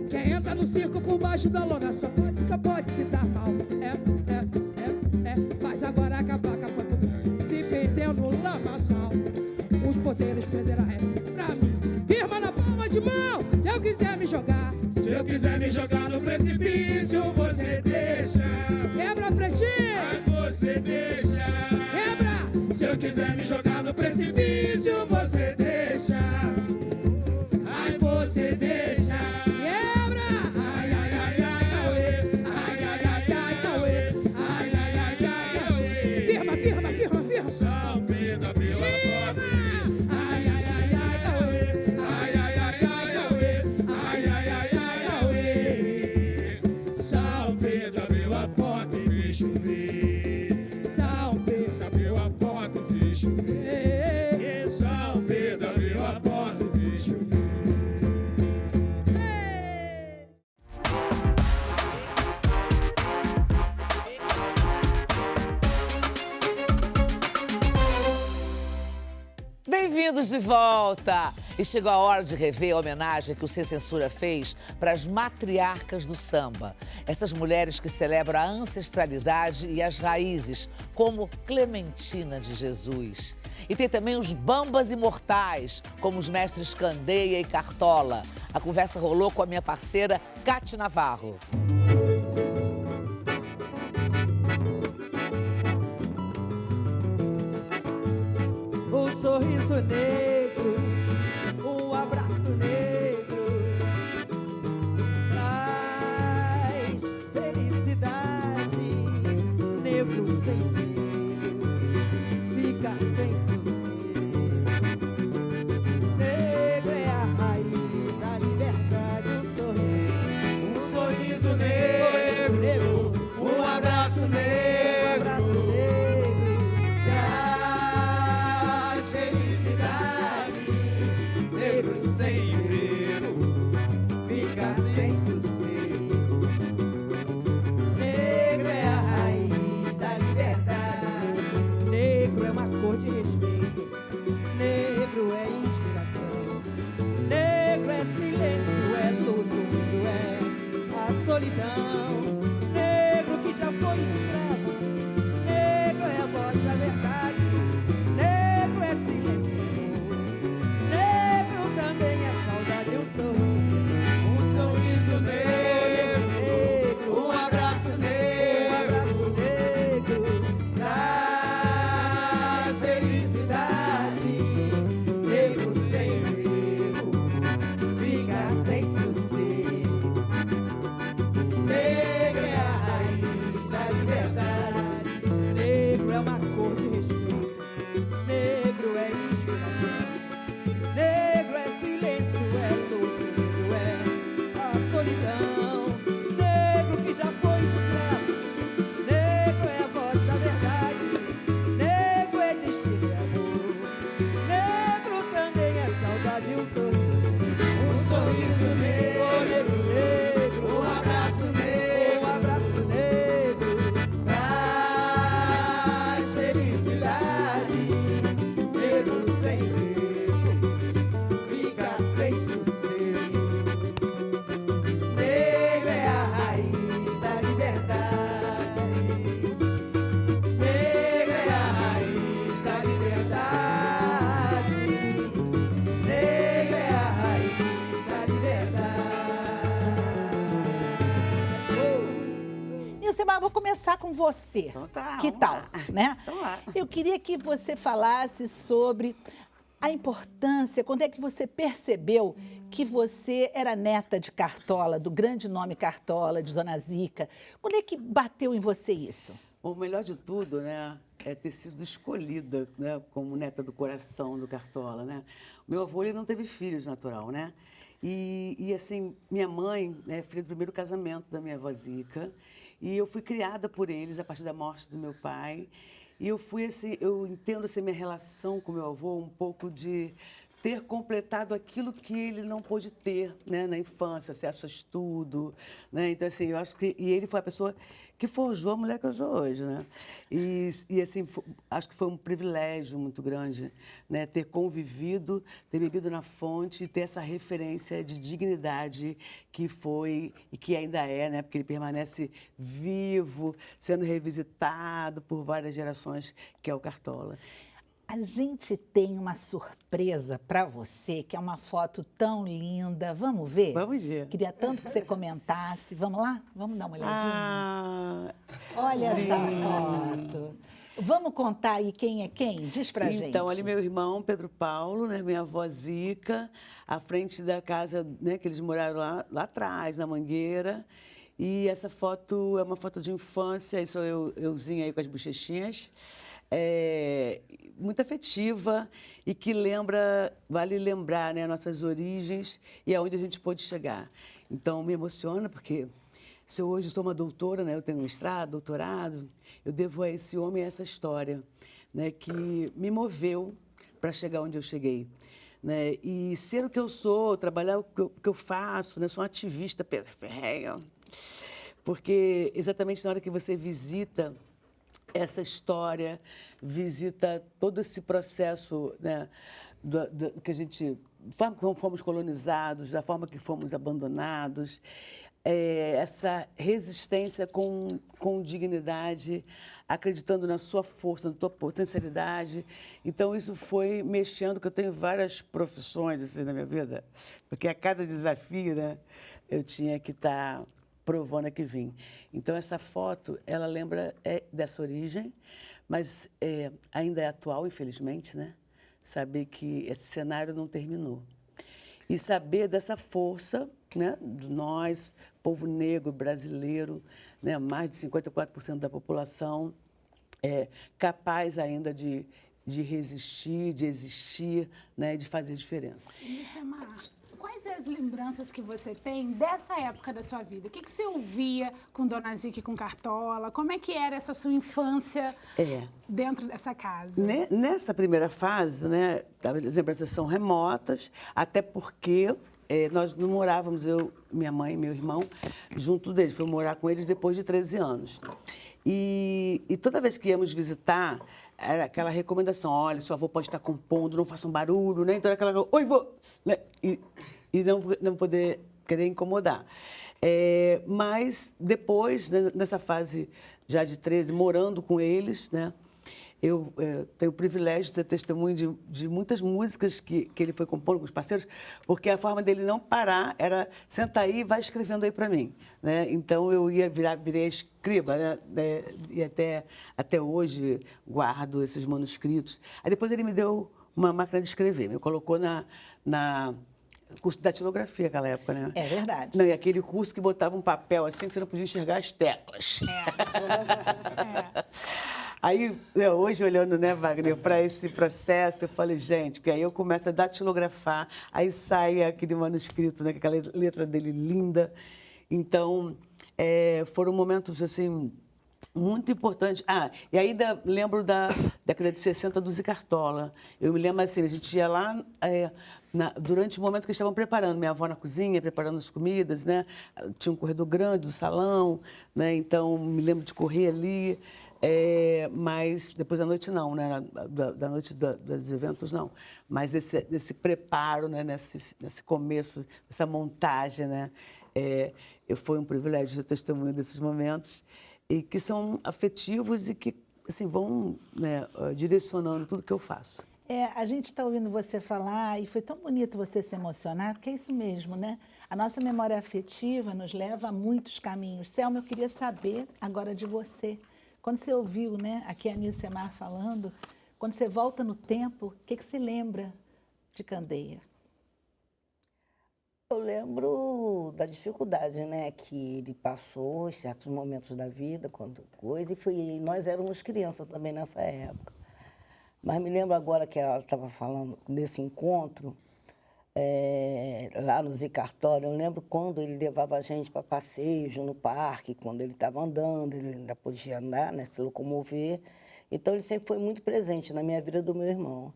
Quem entra no circo por baixo da lona só pode se dar mal. Mas agora a vaca foi pro bem, se perdeu no lamaçal. Os porteiros prenderam a ré pra mim, firma na palma de mão. Se eu quiser me jogar, se eu quiser me jogar no precipício, você deixa. Quebra, pretinho. Mas você deixa. Quebra. Se eu quiser me jogar no precipício, você deixa. Ai, você deixa. Quebra. Ai, ai, ai, ai, Cauê. Ai, ai, ai, ai, Cauê. Ai, ai, ai, ai, Cauê. Firma, firma, firma, firma. São Pedro abriu a porta. Ai, ai, ai, ai, Cauê. Ai, ai, ai, ai, Cauê. Ai, ai, ai, ai, Cauê. São Pedro abriu a porta e fez chover. São Pedro abriu a porta e fez chover. São Pedro abriu a porta e fez chover. Bem-vindos de volta! E chegou a hora de rever a homenagem que o Sem Censura fez para as matriarcas do samba. Essas mulheres que celebram a ancestralidade e as raízes, como Clementina de Jesus. E tem também os bambas imortais, como os mestres Candeia e Cartola. A conversa rolou com a minha parceira, Cate Navarro. Um sorriso negro, um abraço negro, traz felicidade. Negro sem medo, fica sem sossego. Negro é a raiz da liberdade. Um sorriso negro, um abraço negro. Sem emprego, fica sem sossego. Negro é a raiz da liberdade. Negro é uma cor de respeito. Negro é inspiração. Negro é silêncio, é luto. Negro é a solidão. Negro que já foi escravo. Negro é a voz da verdade. Negro é silêncio. Também a saudade, um sorriso negro, um abraço negro, traz felicidade. Negro sem emprego, fica sem sossego. Negro é a raiz da liberdade. com você. Então tá, que vamos tal, lá. né? Vamos lá. Eu queria que você falasse sobre a importância, quando é que você percebeu que você era neta de Cartola, do grande nome Cartola, de Dona Zica? Quando é que bateu em você isso? O melhor de tudo, né, é ter sido escolhida, né, como neta do coração do Cartola, né? Meu avô, ele não teve filhos natural, né? E assim, minha mãe, né, filha do primeiro casamento da minha avó Zica, e eu fui criada por eles a partir da morte do meu pai. E eu fui assim, eu entendo assim, minha relação com meu avô um pouco de ter completado aquilo que ele não pôde ter, né, na infância, acesso a estudo, né? Então assim, eu acho que ele foi a pessoa que forjou a mulher que eu sou hoje, né? E assim, acho que foi um privilégio muito grande, né, ter convivido, ter bebido na fonte e ter essa referência de dignidade que foi e que ainda é, né? Porque ele permanece vivo, sendo revisitado por várias gerações, que é o Cartola. A gente tem uma surpresa para você, que é uma foto tão linda. Vamos ver? Vamos ver. Queria tanto que você comentasse. Vamos lá? Vamos dar uma olhadinha? Ah, olha sim. essa foto. Vamos contar aí quem é quem? Diz pra gente. Então, ali meu irmão, Pedro Paulo, né, minha avó Zica, à frente da casa, né, que eles moraram lá atrás, na Mangueira. E essa foto é uma foto de infância, isso euzinha aí com as bochechinhas. Muito afetiva e que vale lembrar, né, nossas origens e aonde a gente pôde chegar. Então, me emociona porque se eu hoje sou uma doutora, né, eu tenho mestrado, doutorado, eu devo a esse homem essa história, né, que me moveu para chegar onde eu cheguei. Né? E ser o que eu sou, trabalhar o que eu faço, né, sou uma ativista ferrenha, porque exatamente na hora que você visita essa história, visita todo esse processo, né, que a gente, da forma como fomos colonizados, da forma que fomos abandonados, essa resistência com dignidade, acreditando na sua força, na sua potencialidade. Então, isso foi mexendo, porque eu tenho várias profissões assim, na minha vida, porque a cada desafio, né, eu tinha que estar provando que vim. Então, essa foto, ela lembra dessa origem, mas ainda é atual, infelizmente, né? Saber que esse cenário não terminou. E saber dessa força, né, de nós, povo negro brasileiro, né, mais de 54% da população, capaz ainda de resistir, de existir, né, de fazer diferença. Samar, quais as lembranças que você tem dessa época da sua vida? O que você ouvia com Dona Zica e com Cartola? Como é que era essa sua infância dentro dessa casa? Nessa primeira fase, né, as lembranças são remotas, até porque nós não morávamos, eu, minha mãe e meu irmão, junto deles. Fui morar com eles depois de 13 anos. E toda vez que íamos visitar, era aquela recomendação, olha, seu avô pode estar compondo, não faça um barulho, né? Então era aquela, oi, vô! Né? E não poder querer incomodar. Mas depois, né, nessa fase já de 13, morando com eles, né? Eu tenho o privilégio de ser testemunho de muitas músicas que ele foi compondo com os parceiros, porque a forma dele não parar era sentar aí e vai escrevendo aí para mim, né? Então eu virei escriba, né? E até hoje guardo esses manuscritos. Aí depois ele me deu uma máquina de escrever, me colocou na curso de datilografia naquela época, né? É verdade. Não, e aquele curso que botava um papel assim que você não podia enxergar as teclas. Aí, hoje, olhando, né, Wagner, para esse processo, eu falei, gente, porque aí eu começo a datilografar, aí sai aquele manuscrito, né, com aquela letra dele linda. Então, foram momentos, assim, muito importantes. E ainda lembro da década de 60 do Zica Cartola. Eu me lembro assim, a gente ia lá durante o momento que eles estavam preparando, minha avó na cozinha, preparando as comidas, né? Tinha um corredor grande do salão, né? Então, me lembro de correr ali. Mas depois da noite não, né? Da noite dos eventos não. Mas desse preparo, né? Nesse começo, essa montagem, né? Foi um privilégio ser testemunha desses momentos e que são afetivos e que assim, vão, né, direcionando tudo que eu faço. A gente está ouvindo você falar e foi tão bonito você se emocionar, porque é isso mesmo, né? A nossa memória afetiva nos leva a muitos caminhos. Selma, eu queria saber agora de você. Quando você ouviu, né, aqui a Nilcemar falando, quando você volta no tempo, o que você lembra de Candeia? Eu lembro da dificuldade, né, que ele passou em certos momentos da vida, quando coisa, e nós éramos crianças também nessa época. Mas me lembro agora que ela estava falando desse encontro, lá no Zicartório, eu lembro quando ele levava a gente para passeios no parque, quando ele estava andando, ele ainda podia andar, né, se locomover. Então, ele sempre foi muito presente na minha vida do meu irmão.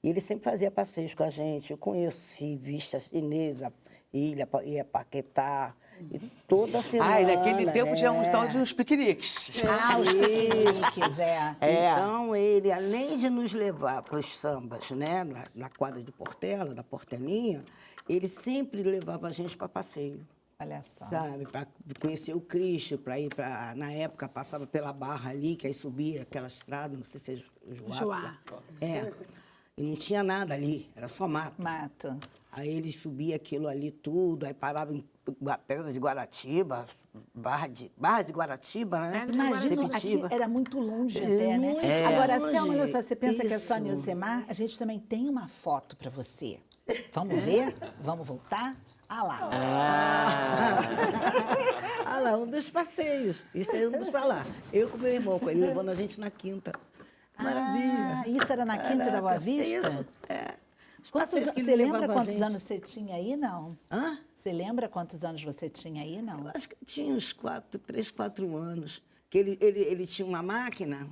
E ele sempre fazia passeios com a gente. Eu conheci Vista Chinesa, ia para Paquetá, e toda semana. E naquele tempo tinha uns tal de uns piqueniques. Os piqueniques, Então, ele, além de nos levar para os sambas, né, na quadra de Portela, da Portelinha, ele sempre levava a gente para passeio. Olha só. Sabe, para conhecer o Cristo, para ir para... Na época, passava pela Barra ali, que aí subia aquela estrada, não sei se é Joá. E não tinha nada ali, era só mato. Mato. Aí ele subia aquilo ali tudo, aí parava em Pedra de Guaratiba, Barra de Guaratiba, né? Imagina, aqui era muito longe até, né? Agora, Selma, olha só, você pensa que é só Nilcemar? A gente também tem uma foto para você. Vamos ver? Vamos voltar? Lá. Lá, um dos passeios. Isso é um dos pra lá. Eu com meu irmão, ele levando a gente na quinta. Maravilha. Isso era na Quinta da Boa Vista? Isso, Você lembra quantos anos você tinha aí, não? Hã? Você lembra quantos anos você tinha aí, não? Eu acho que tinha uns 3, 4 anos. Que ele tinha uma máquina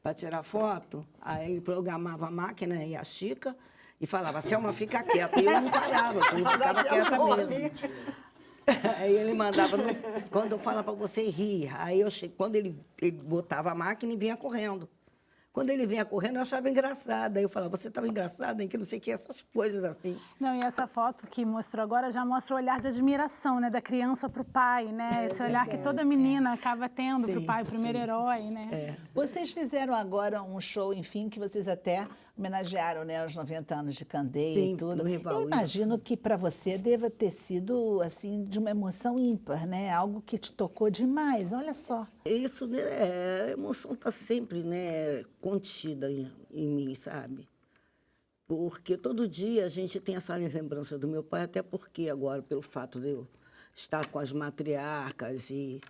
para tirar foto, aí ele programava a máquina e a Chica e falava, Selma, fica quieta. E eu não parava, eu não ficava quieta mesmo. Aí ele mandava, quando eu falo para você rir, aí quando ele botava a máquina e vinha correndo. Quando ele vinha correndo, eu achava engraçado. Aí eu falava, você estava engraçado, hein? Que não sei o que, essas coisas assim. Não, e essa foto que mostrou agora já mostra o olhar de admiração, né? Da criança para o pai, né? Esse olhar que toda menina acaba tendo para o pai, o primeiro herói, né? Vocês fizeram agora um show, enfim, que vocês até homenagearam, né, os 90 anos de Candeia e tudo. Rival, eu imagino que para você deva ter sido, assim, de uma emoção ímpar, né? Algo que te tocou demais, olha só. Isso, né? A emoção está sempre, né, contida em mim, sabe? Porque todo dia a gente tem essa lembrança do meu pai, até porque agora, pelo fato de eu estar com as matriarcas e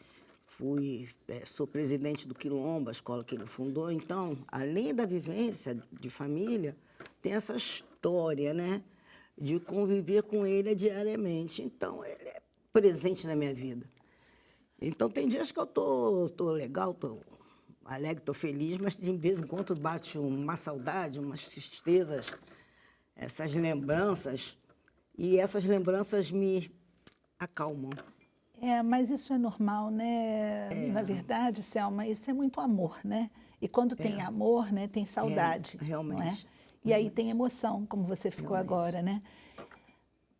sou presidente do Quilombo, a escola que ele fundou. Então, além da vivência de família, tem essa história, né, de conviver com ele diariamente. Então, ele é presente na minha vida. Então, tem dias que eu tô legal, tô alegre, tô feliz, mas de vez em quando bate uma saudade, umas tristezas, essas lembranças, e essas lembranças me acalmam. Mas isso é normal, né? Na verdade, Selma, isso é muito amor, né? E quando tem amor, né, tem saudade. Realmente. Não é? E aí tem emoção, como você ficou agora, né?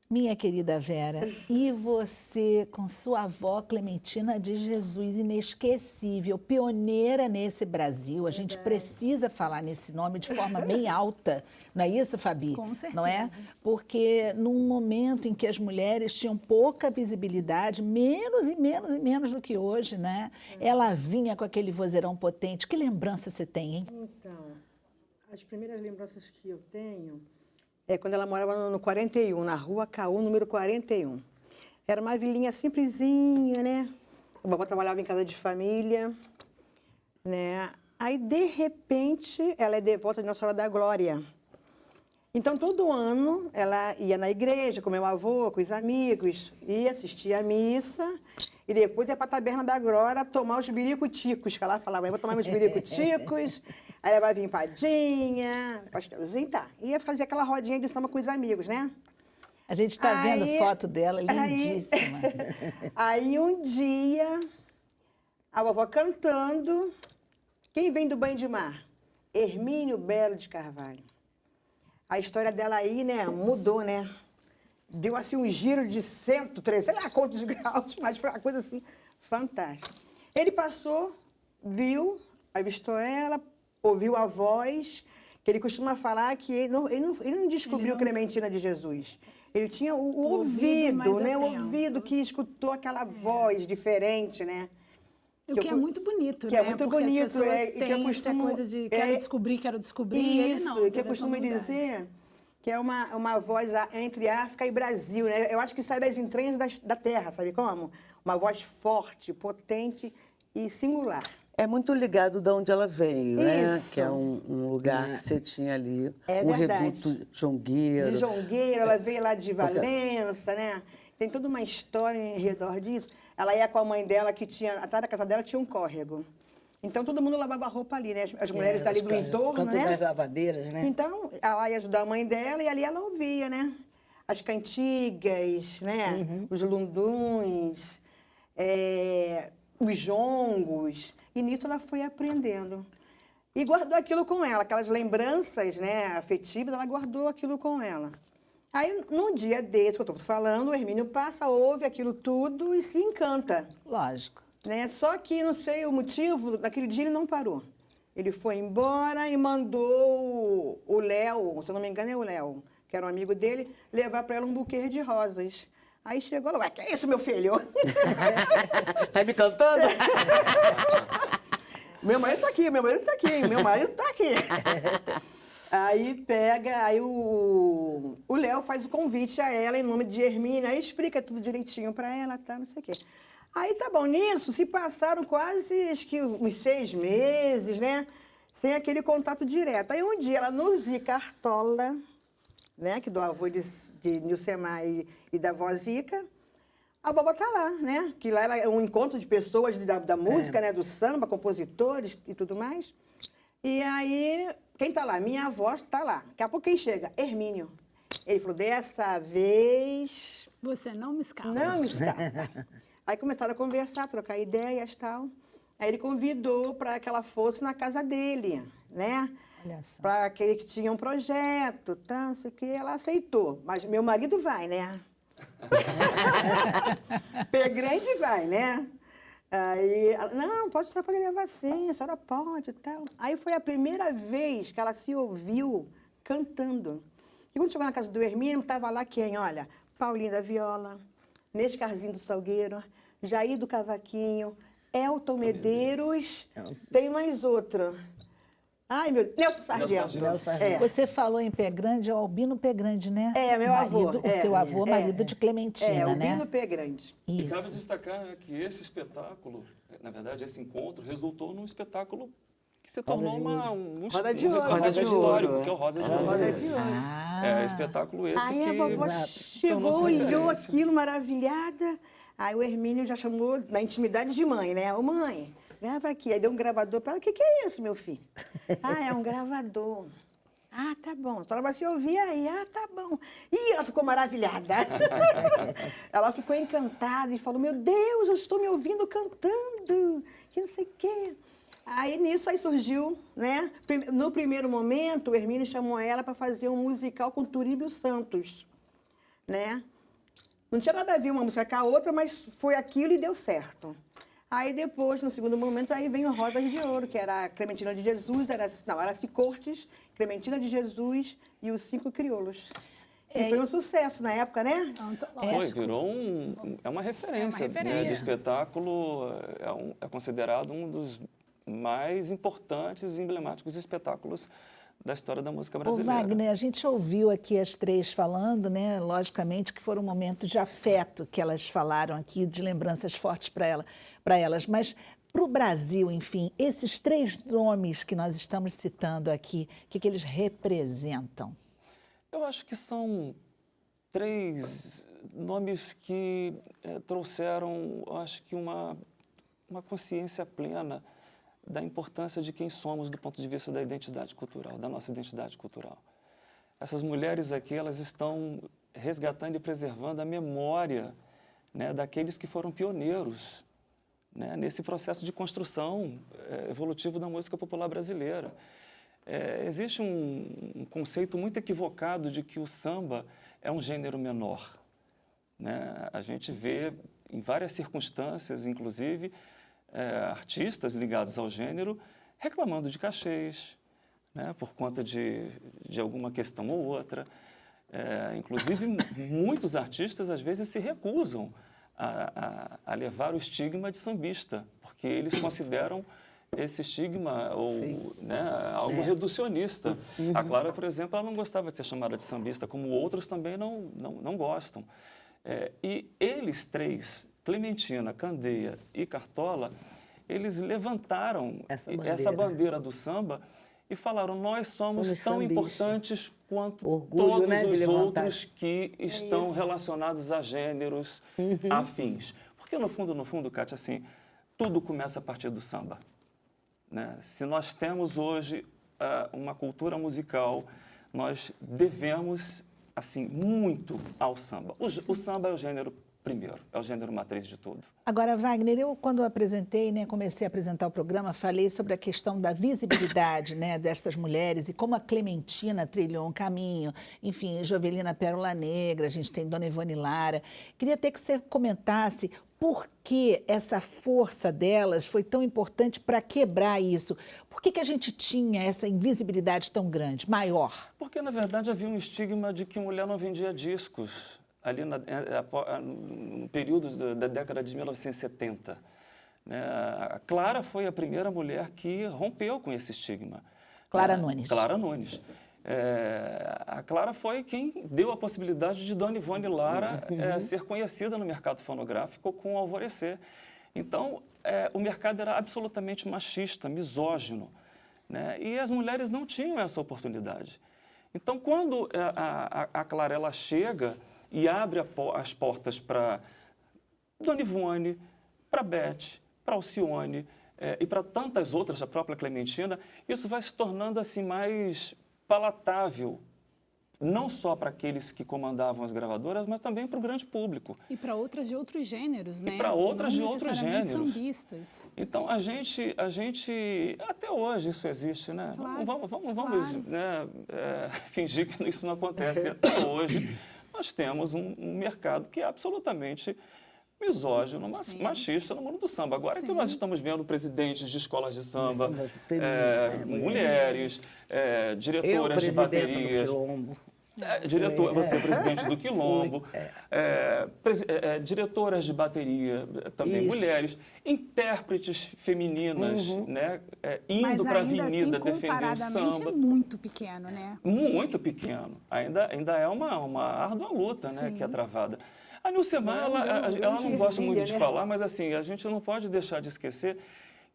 Minha querida Vera, e você com sua avó Clementina de Jesus, inesquecível, pioneira nesse Brasil. A gente precisa falar nesse nome de forma bem alta, não é isso, Fabi? Com certeza. Não é? Porque num momento em que as mulheres tinham pouca visibilidade, menos e menos e menos do que hoje, né? Ela vinha com aquele vozeirão potente. Que lembrança você tem, hein? Então, as primeiras lembranças que eu tenho é quando ela morava no 41, na rua Caú, número 41. Era uma vilinha simplesinha, né? A vovó trabalhava em casa de família, né? Aí, de repente, ela é devota de Nossa Senhora da Glória. Então, todo ano, ela ia na igreja com meu avô, com os amigos, ia assistir a missa e depois ia para a Taberna da Glória tomar os biricuticos, que ela falava, eu vou tomar meus biricuticos. Aí ela vai vir empadinha, pastelzinho, tá. Ia fazer aquela rodinha de samba com os amigos, né? A gente está vendo foto dela, lindíssima. Aí um dia, a vovó cantando, quem vem do banho de mar? Hermínio Belo de Carvalho. A história dela aí, né, mudou, né? Deu assim um giro de 103, sei lá quantos graus, mas foi uma coisa assim fantástica. Ele passou, viu, avistou ela, ouviu a voz, que ele costuma falar que ele não descobriu Clementina de Jesus. Ele tinha o ouvido, né? O ouvido que escutou aquela voz diferente, né? O que é muito bonito, que né? é muito porque bonito, as pessoas que eu têm costumo, essa coisa de quero descobrir. Isso, ele não, que eu costumo dizer que é uma voz entre África e Brasil, né? Eu acho que sai das entranhas da terra, sabe como? Uma voz forte, potente e singular. É muito ligado de onde ela veio, né? Isso. Que é um lugar que você tinha ali, É um verdade. reduto jongueiro. De Jongueiro, ela veio lá de Valença, né? Tem toda uma história em redor disso. Ela ia com a mãe dela, que tinha, atrás da casa dela tinha um córrego. Então, todo mundo lavava roupa ali, né? As mulheres dali do entorno, né? As lavadeiras, né? Então, ela ia ajudar a mãe dela e ali ela ouvia, né? As cantigas, né? Os lunduns, os jongos. E nisso ela foi aprendendo. E guardou aquilo com ela, aquelas lembranças, né, afetivas, ela guardou aquilo com ela. Aí, num dia desse que eu estou falando, o Hermínio passa, ouve aquilo tudo e se encanta. Lógico. Né? Só que, não sei o motivo, naquele dia ele não parou. Ele foi embora e mandou o Léo, se eu não me engano é o Léo, que era um amigo dele, levar para ela um buquê de rosas. Aí chegou lá, que é isso, meu filho? Tá me cantando? Meu marido tá aqui, meu marido tá aqui, meu marido tá aqui. Aí pega, aí o Léo faz o convite a ela em nome de Hermínia, aí explica tudo direitinho para ela, tá, não sei o quê. Aí tá bom, nisso se passaram quase, acho que uns 6 meses, né, sem aquele contato direto. Aí um dia ela no Zi Cartola, né, que do avô de Nilcemar e da avó Zica, a vovó tá lá, né, que lá é um encontro de pessoas da música, né, do samba, compositores e tudo mais. E aí, quem tá lá? Minha avó tá lá. Daqui a pouco quem chega? Hermínio. Ele falou, dessa vez... Você não me escapa. Não me escapa. Aí começaram a conversar, trocar ideias e tal. Aí ele convidou para que ela fosse na casa dele, né? Para aquele que tinha um projeto, tá, não sei o que, ela aceitou. Mas meu marido vai, né? Pé grande vai, né? Aí, ela, não, pode ser para levar sim, a senhora pode e tal. Aí foi a primeira vez que ela se ouviu cantando. E quando chegou na casa do Hermínio, estava lá quem? Olha, Paulinho da viola, Nescarzinho do Salgueiro, Jair do Cavaquinho, Elton Medeiros, tem mais outro. Ai, meu Deus, Nelson Sargento. Você falou em Pé Grande, é o Albino Pé Grande, né? É, meu avô. O seu avô, marido de Clementina, né? Albino Pé Grande. E cabe destacar que esse espetáculo, na verdade, esse encontro resultou num espetáculo que se tornou um Roda de Ouro. histórico, que é o Rosa de Ouro. Roda de Ouro. É espetáculo esse aí que... Aí a vovó chegou, olhou aquilo maravilhada. Aí o Hermínio já chamou na intimidade de mãe, né? Ô mãe, grava aqui. Aí deu um gravador para ela. O que é isso, meu filho? Ah, é um gravador. Ah, tá bom. A senhora vai se ouvir aí. Ah, tá bom. E ela ficou maravilhada. Ela ficou encantada e falou, meu Deus, eu estou me ouvindo cantando. Que não sei o quê. Aí, nisso, aí surgiu, né? No primeiro momento, o Hermínio chamou ela para fazer um musical com Turíbio Santos, né? Não tinha nada a ver uma música com a outra, mas foi aquilo e deu certo. Aí depois, no segundo momento, aí vem o Rosas de Ouro, que era a Clementina de Jesus, era Cicortes, Clementina de Jesus e os 5 Crioulos. E foi um sucesso na época, né? Virou uma referência, né, de espetáculo, é considerado um dos mais importantes e emblemáticos espetáculos da história da música brasileira. Ô Wagner, a gente ouviu aqui as 3 falando, né? Logicamente que foram momentos de afeto que elas falaram aqui, de lembranças fortes para elas. Mas para o Brasil, enfim, esses 3 nomes que nós estamos citando aqui, o que eles representam? Eu acho que são 3 nomes que trouxeram, acho que uma consciência plena da importância de quem somos do ponto de vista da identidade cultural, da nossa identidade cultural. Essas mulheres aqui, elas estão resgatando e preservando a memória, né, daqueles que foram pioneiros, né, nesse processo de construção evolutivo da música popular brasileira. Existe um conceito muito equivocado de que o samba é um gênero menor, né? A gente vê em várias circunstâncias, inclusive, artistas ligados ao gênero reclamando de cachês, né, por conta de alguma questão ou outra. Inclusive, muitos artistas, às vezes, se recusam a levar o estigma de sambista, porque eles consideram esse estigma ou, né, algo reducionista. A Clara, por exemplo, ela não gostava de ser chamada de sambista, como outros também não gostam. E eles três, Clementina, Candeia e Cartola, eles levantaram essa bandeira do samba e falaram: nós somos tão importantes quanto todos os outros que estão relacionados a gêneros afins. Porque no fundo, Kátia, assim, tudo começa a partir do samba. Né? Se nós temos hoje uma cultura musical, nós devemos, assim, muito ao samba. O samba é o gênero primeiro, é o gênero matriz de tudo. Agora, Wagner, eu quando apresentei, né, comecei a apresentar o programa, falei sobre a questão da visibilidade, né, destas mulheres e como a Clementina trilhou um caminho, enfim, Jovelina Pérola Negra, a gente tem Dona Ivone Lara. Queria até que você comentasse por que essa força delas foi tão importante para quebrar isso. Por que a gente tinha essa invisibilidade tão grande, maior? Porque, na verdade, havia um estigma de que mulher não vendia discos. Ali no período da década de 1970. Né? A Clara foi a primeira mulher que rompeu com esse estigma. Clara Nunes. Clara Nunes. A Clara foi quem deu a possibilidade de Dona Ivone Lara ser conhecida no mercado fonográfico com o Alvorecer. Então, o mercado era absolutamente machista, misógino. Né? E as mulheres não tinham essa oportunidade. Então, quando a Clara ela chega e abre as portas para Dona Ivone, para Beth, para Alcione e para tantas outras, a própria Clementina, isso vai se tornando assim mais palatável, não só para aqueles que comandavam as gravadoras, mas também para o grande público. E para outras de outros gêneros, né? E para outras de outros gêneros. Sambistas. Então, a gente, até hoje isso existe, né? Claro, vamos né, fingir que isso não acontece. Até hoje, nós temos um mercado que é absolutamente misógino, machista no mundo do samba. Agora que nós estamos vendo presidentes de escolas de samba, mulheres, diretoras de baterias. Você é presidente do Quilombo, diretoras de bateria, também mulheres, intérpretes femininas, né, indo para a avenida assim, defender o samba. É muito pequeno, né? Muito pequeno. Ainda é uma árdua luta, né, que é travada. A Nilcemar, ela não gosta muito de falar, mas assim, a gente não pode deixar de esquecer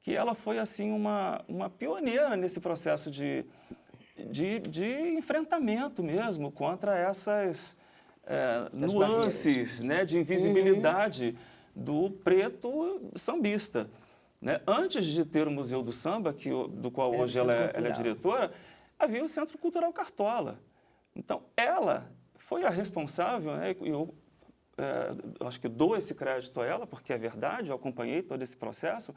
que ela foi assim uma pioneira nesse processo de enfrentamento mesmo contra essas nuances, né, de invisibilidade do preto sambista. Né? Antes de ter o Museu do Samba, do qual hoje ela é diretora, havia o Centro Cultural Cartola. Então, ela foi a responsável, né, eu acho que dou esse crédito a ela, porque é verdade, eu acompanhei todo esse processo.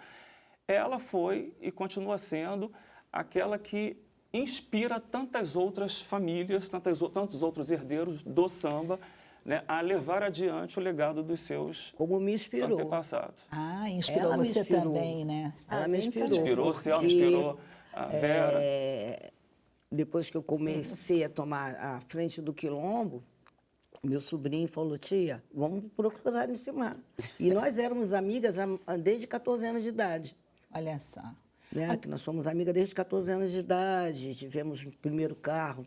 Ela foi e continua sendo aquela que inspira tantas outras famílias, tantos outros herdeiros do samba, né, a levar adiante o legado dos seus antepassados. Ah, inspirou você também, né? Ela me inspirou. Inspirou-se, ela inspirou a Vera. Depois que eu comecei a tomar a frente do Quilombo, meu sobrinho falou: tia, vamos procurar Nilcemar. E nós éramos amigas desde 14 anos de idade. Olha só. Né? Que nós somos amigas desde 14 anos de idade, tivemos o primeiro carro,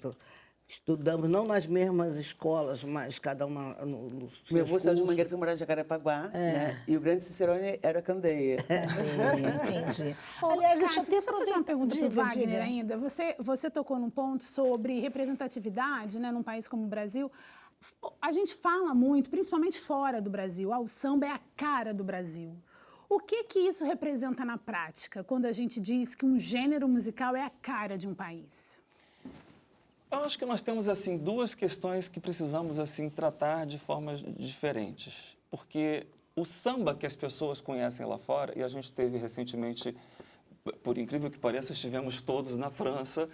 estudamos não nas mesmas escolas, mas cada uma no Meu avô saiu de Mangueira, foi morar em Jacarepaguá, né? E o grande Cicerone era Candeia. Entendi. Aliás, deixa eu fazer uma pergunta para o Wagner ainda. Você tocou num ponto sobre representatividade, né, num país como o Brasil. A gente fala muito, principalmente fora do Brasil, o samba é a cara do Brasil. O que isso representa na prática, quando a gente diz que um gênero musical é a cara de um país? Eu acho que nós temos assim duas questões que precisamos assim tratar de formas diferentes. Porque o samba que as pessoas conhecem lá fora, e a gente teve recentemente, por incrível que pareça, estivemos todos na França,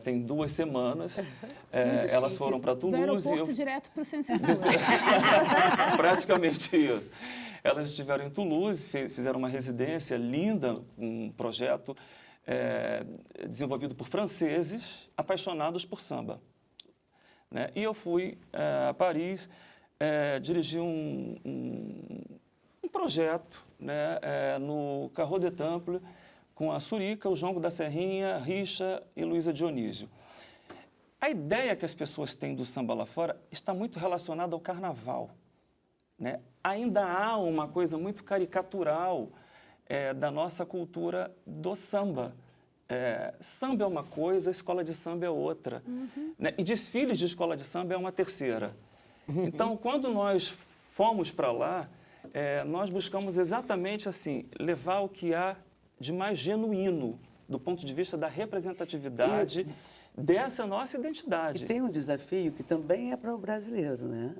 tem 2 semanas, elas foram para Toulouse. Do aeroporto direto para o Sem-Censura. Praticamente isso. Elas estiveram em Toulouse, fizeram uma residência linda, um projeto desenvolvido por franceses apaixonados por samba. Né? E eu fui a Paris dirigi um projeto, né, no Carreau de Temple, com a Surica, o Jongo da Serrinha, Richa e Luísa Dionísio. A ideia que as pessoas têm do samba lá fora está muito relacionada ao carnaval, né? Ainda há uma coisa muito caricatural da nossa cultura do samba. Samba é uma coisa, escola de samba é outra. Né? E desfiles de escola de samba é uma terceira. Então, quando nós fomos para lá, nós buscamos exatamente assim, levar o que há de mais genuíno, do ponto de vista da representatividade dessa nossa identidade. E tem um desafio que também é para o brasileiro, né?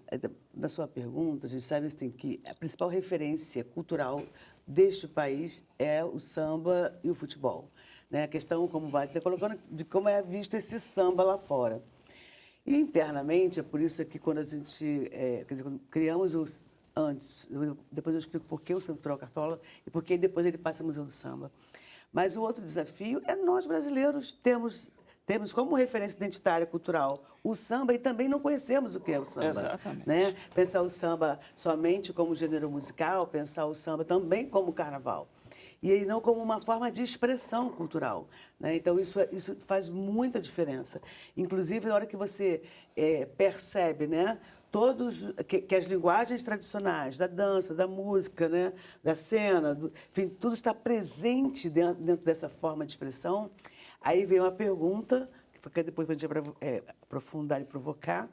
Da sua pergunta, a gente sabe assim, que a principal referência cultural deste país é o samba e o futebol. Né? A questão, como vai estar colocando, de como é visto esse samba lá fora. E internamente, é por isso que quando a gente, quer dizer, quando criamos os antes, depois eu explico por que o Centro Cartola e por que depois ele passa ao Museu do Samba. Mas o outro desafio é nós brasileiros temos como referência identitária cultural o samba e também não conhecemos o que é o samba. Exatamente. Né? Pensar o samba somente como gênero musical, pensar o samba também como carnaval. E não como uma forma de expressão cultural. Né? Então, isso faz muita diferença. Inclusive, na hora que você percebe, né, que as linguagens tradicionais, da dança, da música, né, da cena, enfim, tudo está presente dentro dessa forma de expressão, aí vem uma pergunta, que depois a gente aprofundar e provocar,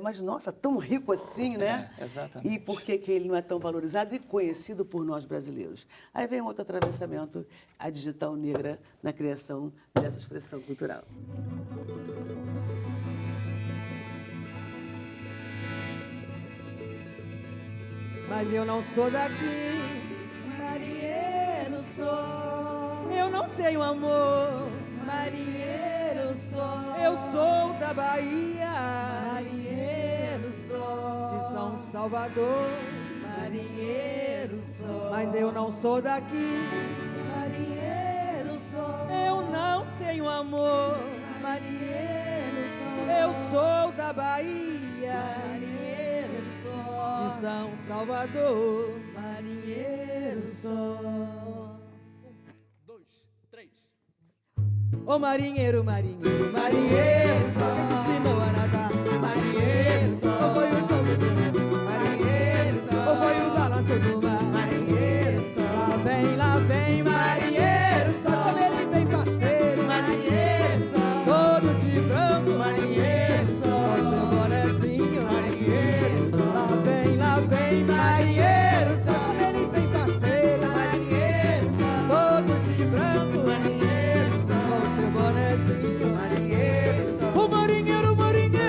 mas, nossa, tão rico assim, né? Exatamente. E por que ele não é tão valorizado e conhecido por nós brasileiros? Aí vem outro atravessamento, a digital negra na criação dessa expressão cultural. Mas eu não sou daqui, marinheiro sou. Eu não tenho amor, marinheiro sou. Eu sou da Bahia, marinheiro sou. De São Salvador, marinheiro sou. Mas eu não sou daqui, marinheiro sou. Eu não tenho amor, marinheiro sou. Eu sou da Bahia, marinheiro sou. De São Salvador, marinheiro sou. 1, 2, 3. Ô marinheiro, marinheiro, marinheiro só. Quem te ensinou a nadar? Marinheiro só. Ou foi o tombo do mar? Marinheiro só. Ou foi o balanço do mar? Marinheiro só. Lá vem, marinheiro só. Como ele vem parceiro? Marinheiro só. Todo de branco? Marinheiro só. Com seu bonezinho? Marinheiro só. Lá vem, marinheiro só. Como ele vem parceiro? Marinheiro só. Todo de branco? Marinheiro só. Com seu bonezinho? Marinheiro só. O marinheiro, marinheiro.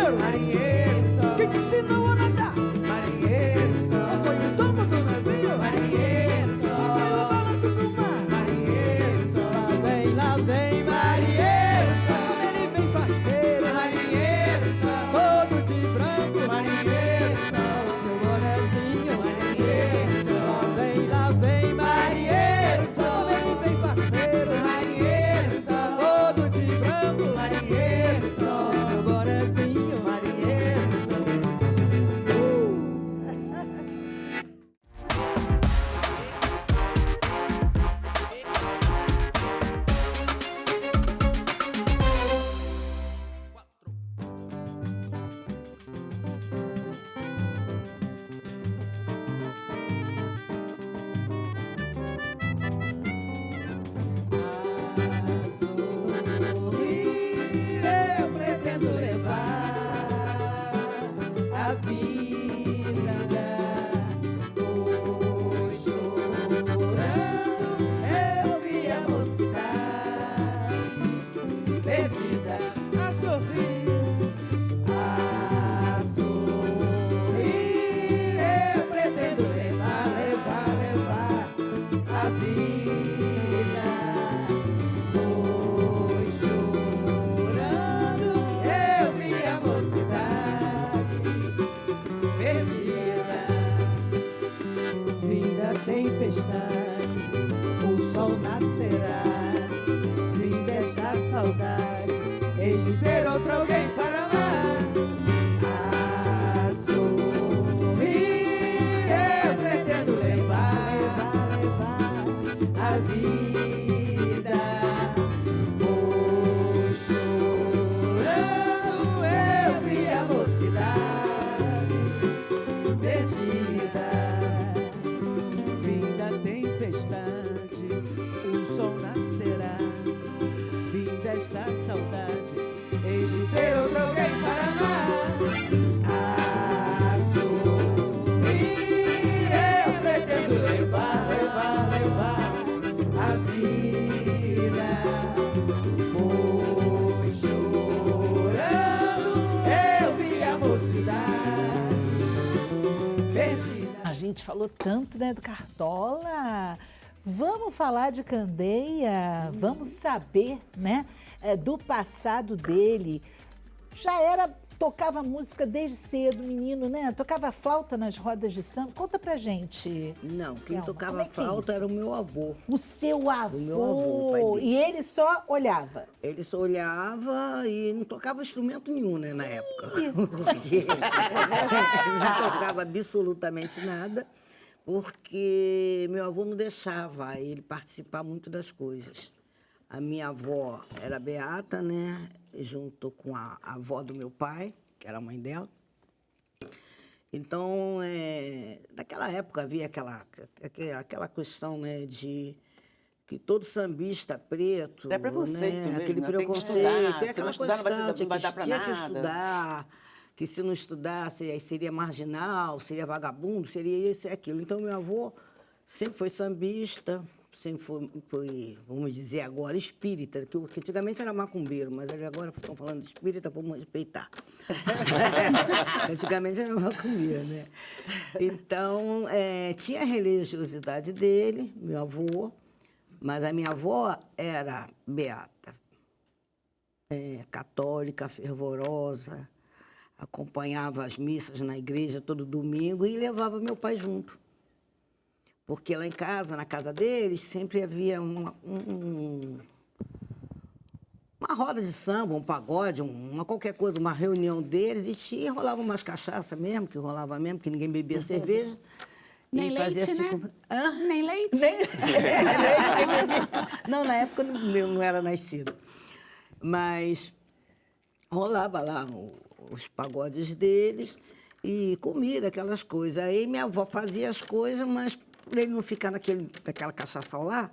Ruth falou tanto, né, do Cartola. Vamos falar de Candeia, vamos saber, né, do passado dele. Tocava música desde cedo, menino, né? Tocava flauta nas rodas de samba. Conta pra gente. Não, quem tocava flauta era o meu avô. O seu avô? O meu avô, o pai dele. E ele só olhava? Ele só olhava e não tocava instrumento nenhum, né, na época. Não tocava absolutamente nada, porque meu avô não deixava ele participar muito das coisas. A minha avó era Beata, né? Junto com a avó do meu pai, que era a mãe dela. Então, naquela época havia aquela questão, né, de que todo sambista preto... É preconceito, né, mesmo, aquele né? preconceito, Tem que estudar, aquela se não estudar, questão, não vai dar pra tinha que nada. estudar, que se não estudasse, aí seria marginal, seria vagabundo, seria isso e aquilo. Então, meu avô sempre foi sambista, sempre foi, vamos dizer agora, espírita, que antigamente era macumbeiro, mas agora estão falando de espírita, vamos respeitar. Antigamente era macumbeiro, né? Então, tinha a religiosidade dele, meu avô, mas a minha avó era beata, católica, fervorosa, acompanhava as missas na igreja todo domingo e levava meu pai junto. Porque lá em casa, na casa deles, sempre havia uma roda de samba, um pagode, qualquer coisa, uma reunião deles, e rolava umas cachaças mesmo, que ninguém bebia cerveja. Nem leite, fazia né? Nem leite. Não, na época eu não era nascida. Mas rolava lá os pagodes deles e comida, aquelas coisas. Aí minha avó fazia as coisas, mas por ele não ficar naquela cachaça lá,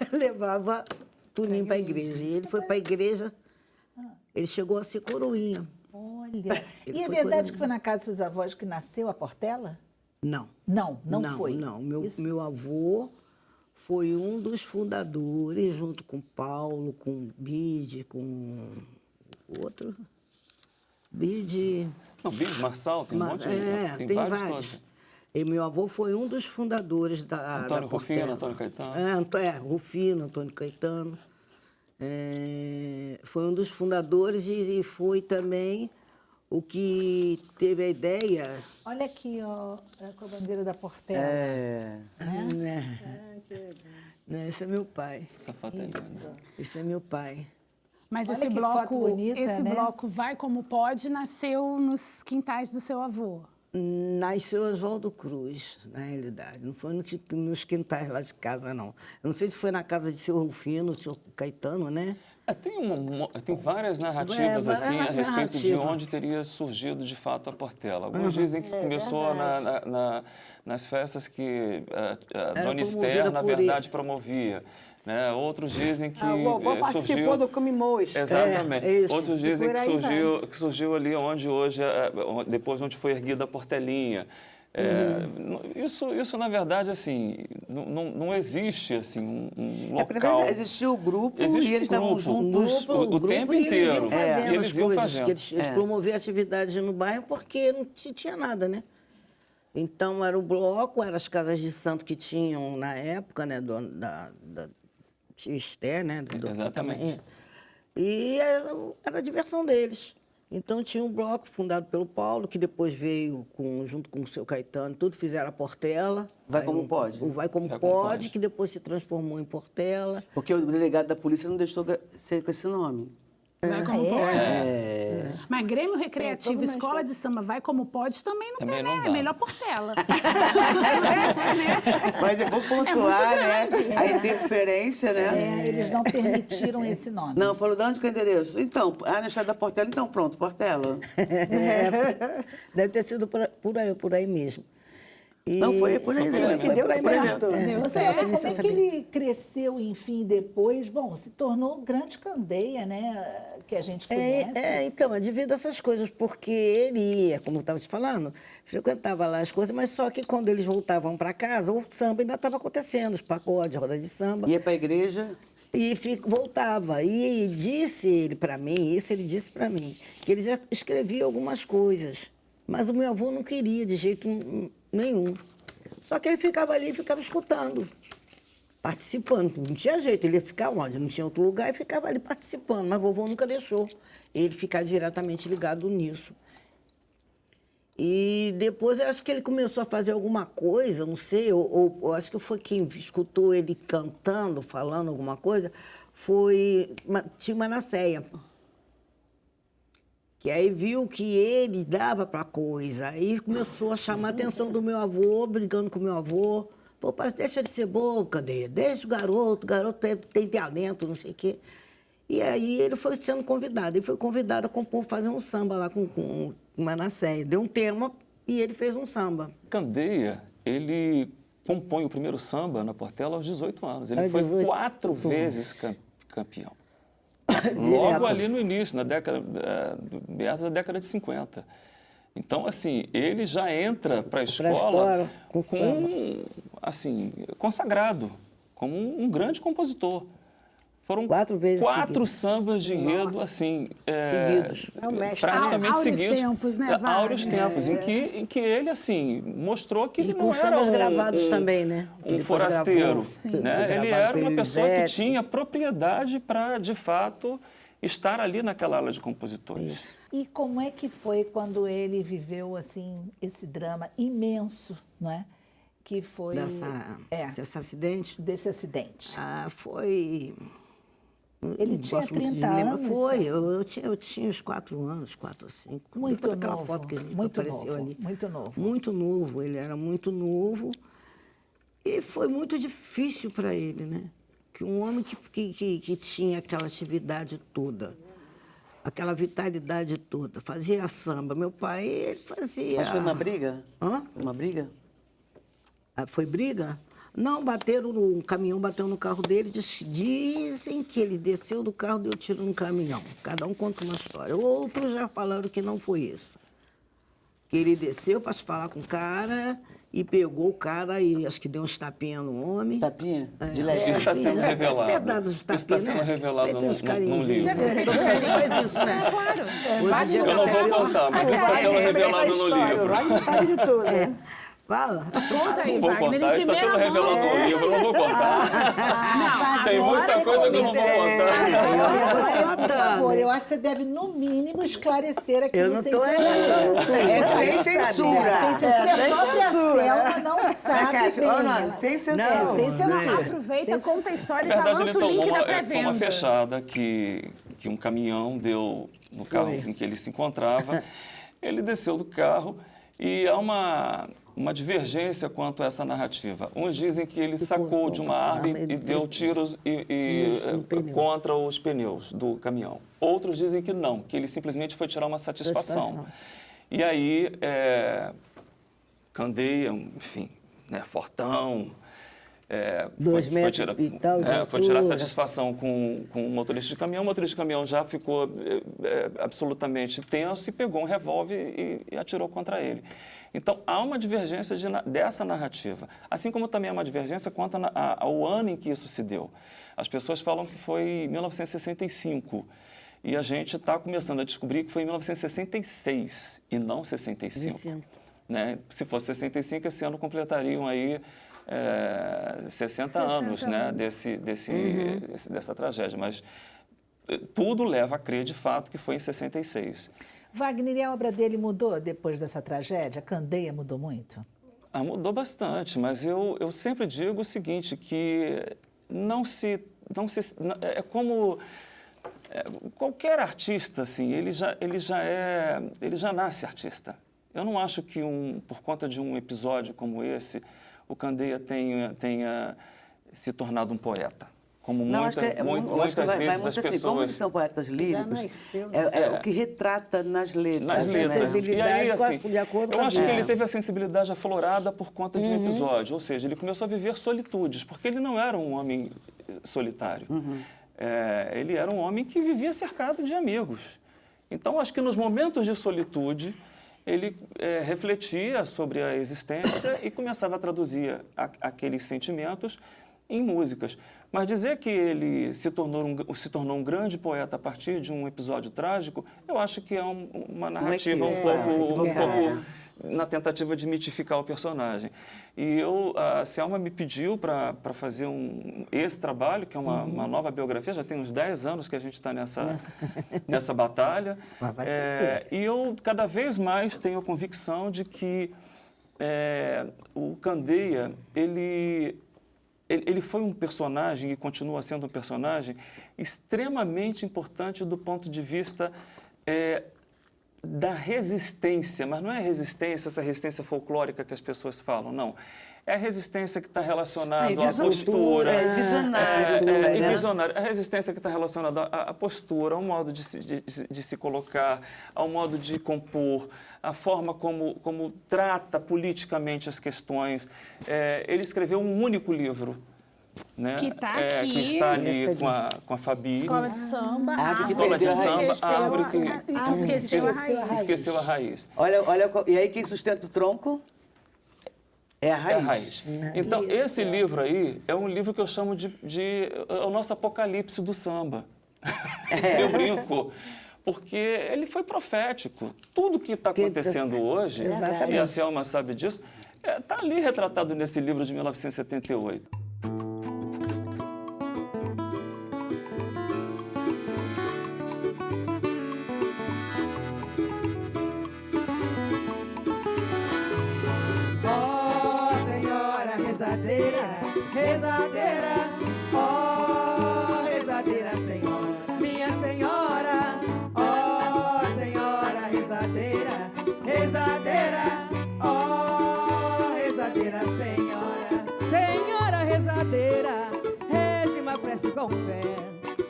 levava Tuninho para a igreja. E ele foi para a igreja, ele chegou a ser coroinha. Olha, e é verdade que foi na casa dos seus avós que nasceu a Portela? Não. Não foi? Não, meu avô foi um dos fundadores, junto com Paulo, com Bide, com o outro... Bide... Não, Bide, Marçal, tem um monte de... tem vários. E meu avô foi um dos fundadores da Antônio Rufino, Antônio Caetano. Rufino, Antônio Caetano. Foi um dos fundadores e foi também o que teve a ideia... Olha aqui, ó, com a bandeira da Portela. Esse é meu pai. Essa foto é linda. Esse é meu pai. Mas Olha esse bloco, bonita, esse né? bloco Vai Como Pode nasceu nos quintais do seu avô. Nasceu Oswaldo Cruz, na realidade. Não foi nos quintais lá de casa, não. Eu não sei se foi na casa de seu Rufino, do seu Caetano, né? Tem várias narrativas assim a respeito de onde teria surgido de fato a Portela. Alguns dizem que começou nas festas que a Dona Esther, na verdade, promovia. Né? Outros dizem que participou do Comimos. Exatamente. Outros dizem que surgiu ali onde hoje, depois onde foi erguida a Portelinha. Isso, na verdade, assim, não existe assim, um local. Porque, na verdade, existia o grupo e eles estavam juntos o tempo inteiro. E eles iam fazendo. Eles promoviam atividades no bairro porque não se tinha nada, né? Então, era o bloco, eram as casas de santo que tinham na época, né? Da Esther, né? Exatamente. E era a diversão deles. Então, tinha um bloco fundado pelo Paulo, que depois veio junto com o seu Caetano, tudo fizeram a Portela. Vai Como Pode. O Vai Como Pode, que depois se transformou em Portela. Porque o delegado da polícia não deixou ser com esse nome. Vai Como Pode. Mas Grêmio Recreativo, Escola de Samba, Vai Como Pode, também não tem, né? É melhor Portela. Mas é bom pontuar, né? A interferência, né? Eles não permitiram esse nome. Não, falou de onde que é o endereço? Então, na estrada da Portela, então pronto, Portela. Deve ter sido por aí mesmo. Não, foi por aí mesmo. Deu certo. Como é que ele cresceu, enfim, depois? Bom, se tornou grande Candeia, né? Que a gente conhece. Então, devido a essas coisas, porque ele ia, como eu estava te falando, frequentava lá as coisas, mas só que quando eles voltavam para casa, o samba ainda estava acontecendo, os pacodes, roda de samba. Ia para a igreja? E voltava. E disse ele para mim, que ele já escrevia algumas coisas. Mas o meu avô não queria de jeito nenhum. Só que ele ficava ali e ficava escutando, participando. Não tinha jeito, ele ia ficar onde? Não tinha outro lugar e ficava ali participando. Mas vovô nunca deixou ele ficar diretamente ligado nisso. E depois eu acho que ele começou a fazer alguma coisa, não sei, ou acho que foi quem escutou ele cantando, falando alguma coisa, foi Tio Manasséia. Que aí viu que ele dava para coisa. Aí começou a chamar a atenção do meu avô, brigando com o meu avô. Pô, deixa de ser bobo, Candeia, deixa o garoto tem talento, não sei o quê. E aí ele foi sendo convidado. Ele foi convidado a compor, fazer um samba lá com Manasséia. Deu um tema e ele fez um samba. Candeia, ele compõe o primeiro samba na Portela aos 18 anos. Ele foi 4 vezes campeão. Logo ali no início, meados da década de 50. Então, assim, ele já entra para a escola com assim, consagrado, como um grande compositor. Foram 4 vezes 4 sambas de enredo, assim, seguidos. Praticamente seguidos. Tempos, né, áureos tempos, em que ele, assim, mostrou que ele não era gravados também, né? um forasteiro. Né? Ele era uma pessoa que tinha propriedade para, de fato, estar ali naquela ala de compositores. Isso. E como é que foi quando ele viveu, assim, esse drama imenso, não é? Que foi... Desse acidente? Desse acidente. Foi... Ele tinha 30 anos? Foi, eu tinha uns 4 anos, 4 ou 5. Muito novo. Aquela foto que apareceu ali. Muito novo. Muito novo, ele era muito novo. E foi muito difícil para ele, né? Que um homem que tinha aquela atividade toda, aquela vitalidade toda, fazia samba. Meu pai, ele fazia... Mas foi uma briga? Hã? Uma briga? Foi briga? Não, um caminhão bateu no carro dele, dizem que ele desceu do carro e deu tiro no caminhão. Cada um conta uma história. Outros já falaram que não foi isso. Que ele desceu para se falar com o cara e pegou o cara e acho que deu uns tapinhas no homem. Tapinha? De leve. Isso está sendo revelado. Isso está sendo revelado num livro. Todo mundo faz isso, né? Claro. Eu não vou contar, mas isso está sendo revelado no livro. Wagner sabe de tudo. Fala. Conta aí, Vou Wagner, contar, está sendo revelado no livro, eu não vou contar. Tem muita coisa que eu não vou contar. Por favor, eu acho que você deve, no mínimo, esclarecer aqui. Eu não estou revelando tudo. É sem censura. Sem censura. A própria Selma não sabe bem. Sem censura. Sem censura. Aproveita, conta a história e Na já verdade, lança o link da foi uma pré-venda. fechada que um caminhão deu no carro em que ele se encontrava. Ele desceu do carro e há uma divergência quanto a essa narrativa. Uns dizem que ele sacou de uma arma e deu tiros contra os pneus do caminhão. Outros dizem que não, que ele simplesmente foi tirar uma satisfação. E aí, Candeia, enfim, né, fortão, foi tirar satisfação com o motorista de caminhão. O motorista de caminhão já ficou absolutamente tenso e pegou um revólver e atirou contra ele. Então, há uma divergência dessa narrativa, assim como também há uma divergência quanto ao ano em que isso se deu. As pessoas falam que foi em 1965 e a gente está começando a descobrir que foi em 1966 e não 65. Né? Se fosse 65, esse ano completariam aí 60 anos, né, dessa tragédia, mas tudo leva a crer de fato que foi em 66. Wagner, e a obra dele mudou depois dessa tragédia? Candeia mudou muito? Mudou bastante, mas eu sempre digo o seguinte, que é como qualquer artista, assim, ele já nasce artista. Eu não acho que por conta de um episódio como esse, o Candeia tenha se tornado um poeta. Como muitas vezes as pessoas... Como eles são poetas líricos, o que retrata nas letras. Nas letras. E aí, assim, eu acho que ele teve a sensibilidade aflorada por conta de um episódio. Ou seja, ele começou a viver solitudes, porque ele não era um homem solitário. Ele era um homem que vivia cercado de amigos. Então, acho que nos momentos de solitude, ele refletia sobre a existência e começava a traduzir aqueles sentimentos em músicas. Mas dizer que ele se tornou um grande poeta a partir de um episódio trágico, eu acho que é uma narrativa um pouco na tentativa de mitificar o personagem. E a Selma me pediu para fazer esse trabalho, que é uma nova biografia, já tem uns 10 anos que a gente está nessa batalha. E eu, cada vez mais, tenho a convicção de que o Candeia, ele foi um personagem e continua sendo um personagem extremamente importante do ponto de vista da resistência, mas não é essa resistência folclórica que as pessoas falam, não. É a resistência que está relacionada à postura. Visionário. A resistência que está relacionada à postura, ao modo de se colocar, ao modo de compor, a forma como trata politicamente as questões. Ele escreveu um único livro. Né? Que está aqui. Que está ali com a Fabi. Escola de Samba. Escola de Samba, árvore que esqueceu a raiz. Olha, e aí quem sustenta o tronco? É a raiz. É a raiz. Então, esse livro aí é um livro que eu chamo de o nosso apocalipse do samba. Eu brinco. Porque ele foi profético. Tudo que está acontecendo hoje, e a Selma sabe disso, está ali retratado nesse livro de 1978. Rezadeira, ó, rezadeira, senhora, minha senhora, ó, senhora, rezadeira, rezadeira, ó, rezadeira, senhora, senhora, rezadeira, reze uma prece com fé,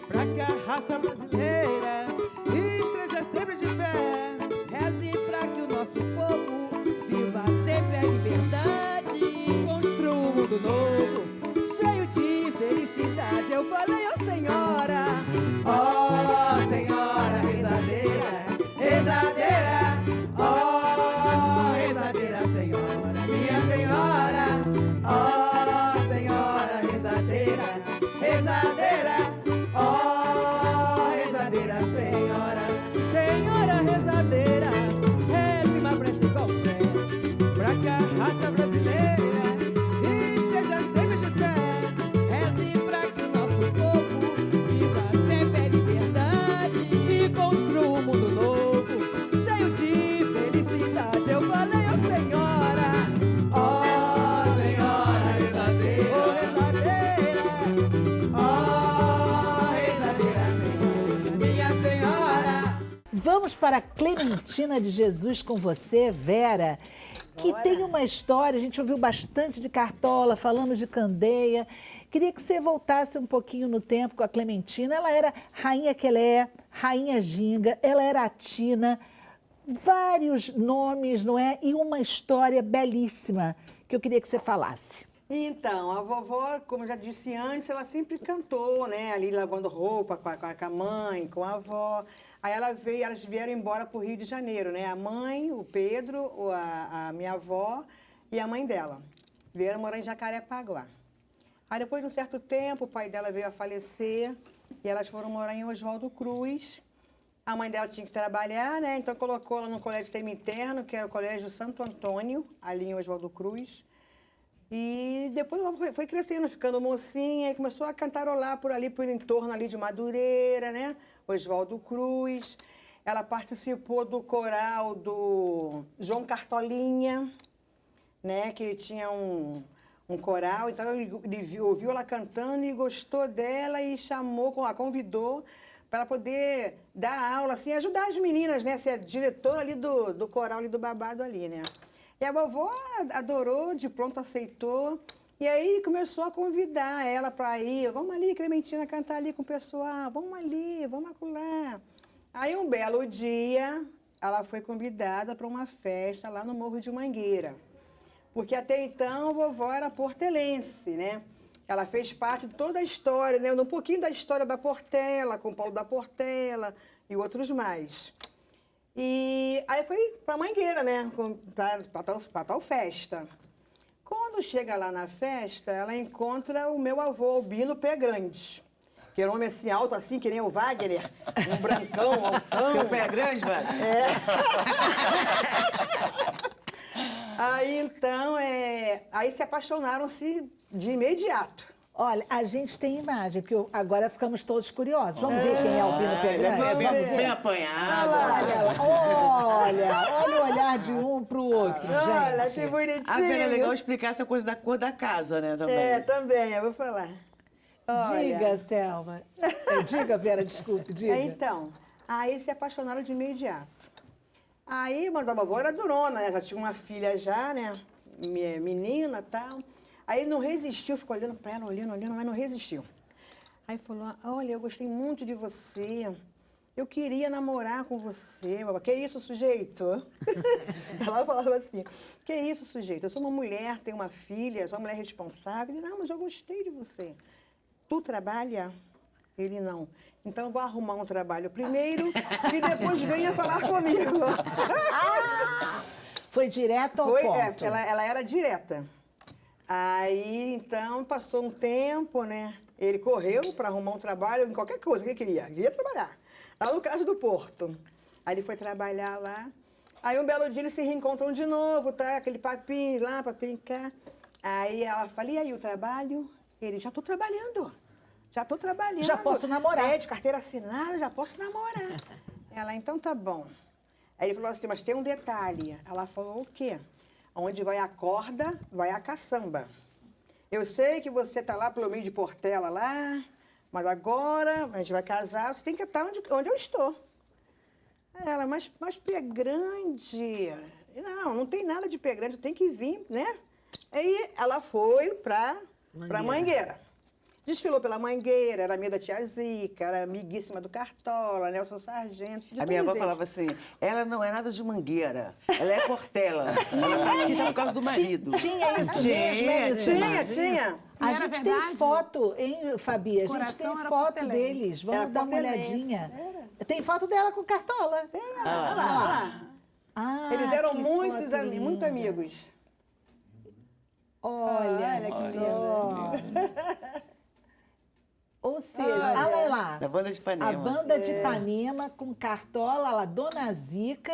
pra que a raça brasileira esteja sempre de pé, reze pra que o nosso povo viva sempre a liberdade, construa um mundo novo, cheio de felicidade. Eu falei, ó senhora, rezadeira, rezadeira, ó, rezadeira, senhora, minha senhora, ó, senhora, rezadeira, rezadeira, ó, rezadeira, senhora, senhora, rezadeira, reze uma prece com fé, pra que a raça brasileira esteja sempre de pé, reze pra que o nosso povo viva sempre a liberdade e construa um mundo novo, cheio de felicidade. Eu falei, ó senhora, rezadeira, ó, rezadeira, senhora, minha senhora. Vamos para Clementina de Jesus com você, Vera, que tem uma história, a gente ouviu bastante de Cartola, falamos de Candeia. Queria que você voltasse um pouquinho no tempo com a Clementina. Ela era Rainha Quelé, Rainha Ginga, ela era a Tina, vários nomes, não é? E uma história belíssima que eu queria que você falasse. Então, a vovó, como eu já disse antes, ela sempre cantou, né? Ali lavando roupa com a mãe, com a avó. Aí elas vieram embora para o Rio de Janeiro, né? A mãe, o Pedro, a minha avó e a mãe dela. Vieram morar em Jacarepaguá. Aí depois de um certo tempo, o pai dela veio a falecer e elas foram morar em Oswaldo Cruz. A mãe dela tinha que trabalhar, né? Então colocou ela no colégio semi-interno, que era o Colégio Santo Antônio, ali em Oswaldo Cruz. E depois ela foi crescendo, ficando mocinha, e começou a cantarolar por ali, por entorno ali de Madureira, né? Oswaldo Cruz. Ela participou do coral do João Cartolinha, né? Que ele tinha um coral, então ele ouviu ela cantando e gostou dela e a convidou para poder dar aula, assim, ajudar as meninas, né? Ser diretora ali do coral ali do babado ali, né? E a vovó adorou, de pronto aceitou. E aí começou a convidar ela para ir. Vamos ali, Clementina, cantar ali com o pessoal. Vamos ali, vamos acolá. Aí um belo dia, ela foi convidada para uma festa lá no Morro de Mangueira. Porque até então a vovó era portelense, né? Ela fez parte de toda a história, né? Um pouquinho da história da Portela, com o Paulo da Portela e outros mais. E aí foi para Mangueira, né? Para tal festa. Quando chega lá na festa, ela encontra o meu avô, Albino Pé Grande. Que era um homem assim, alto assim, que nem o Wagner. Um brancão, altão. Seu pé grande, velho? Aí, então, aí se apaixonaram-se de imediato. Olha, a gente tem imagem, porque agora ficamos todos curiosos. Vamos ver quem é o Albino Pegrande? Bem apanhado. Olha o olhar de um pro outro, gente. Olha, que bonitinho. A Vera, é legal explicar essa coisa da cor da casa, né, também. Também, eu vou falar. Diga, Selma. Diga, Vera, desculpe, diga. Então, aí se apaixonaram de imediato. Aí, mas a vovó era durona, né? Já tinha uma filha já, né? Menina e tal. Aí ele não resistiu, ficou olhando para ela, olhando, mas não resistiu. Aí falou, olha, eu gostei muito de você. Eu queria namorar com você. Vovó. Que isso, sujeito? Ela falava assim, que isso, sujeito? Eu sou uma mulher, tenho uma filha, sou uma mulher responsável. Ele, não, mas eu gostei de você. Tu trabalha? Ele, não. Então eu vou arrumar um trabalho primeiro e depois venha falar comigo. Foi direto ao ponto. Ela era direta. Aí, então, passou um tempo, né? Ele correu para arrumar um trabalho em qualquer coisa que ele queria. Ele ia trabalhar. Lá no Cais do Porto. Aí ele foi trabalhar lá. Aí um belo dia eles se reencontram de novo, tá? Aquele papinho lá, papinho cá. Aí ela fala, e aí o trabalho? Ele, já estou trabalhando. Já estou trabalhando. Já posso namorar. De carteira assinada, já posso namorar. Ela, então tá bom. Aí ele falou assim, mas tem um detalhe. Ela falou, o quê? Onde vai a corda, vai a caçamba. Eu sei que você está lá pelo meio de Portela lá, mas agora a gente vai casar, você tem que estar onde eu estou. Ela, mas pé grande. Não tem nada de pé grande, tem que vir, né? Aí ela foi para Mangueira. Desfilou pela Mangueira, era amiga da tia Zica, era amiguíssima do Cartola, Nelson Sargento. A minha avó falava assim, ela não é nada de Mangueira, ela é Portela. Ela tá aqui só por causa do marido. Tinha isso mesmo? Tinha. A gente tem foto, hein, Fabi? A gente tem foto deles. Vamos dar uma olhadinha. Tem foto dela com Cartola. Olha lá. Eles eram muito amigos. Olha que lindo. Ou seja, olha lá. Da Banda de Ipanema. A Banda de Ipanema com Cartola, lá, Dona Zica,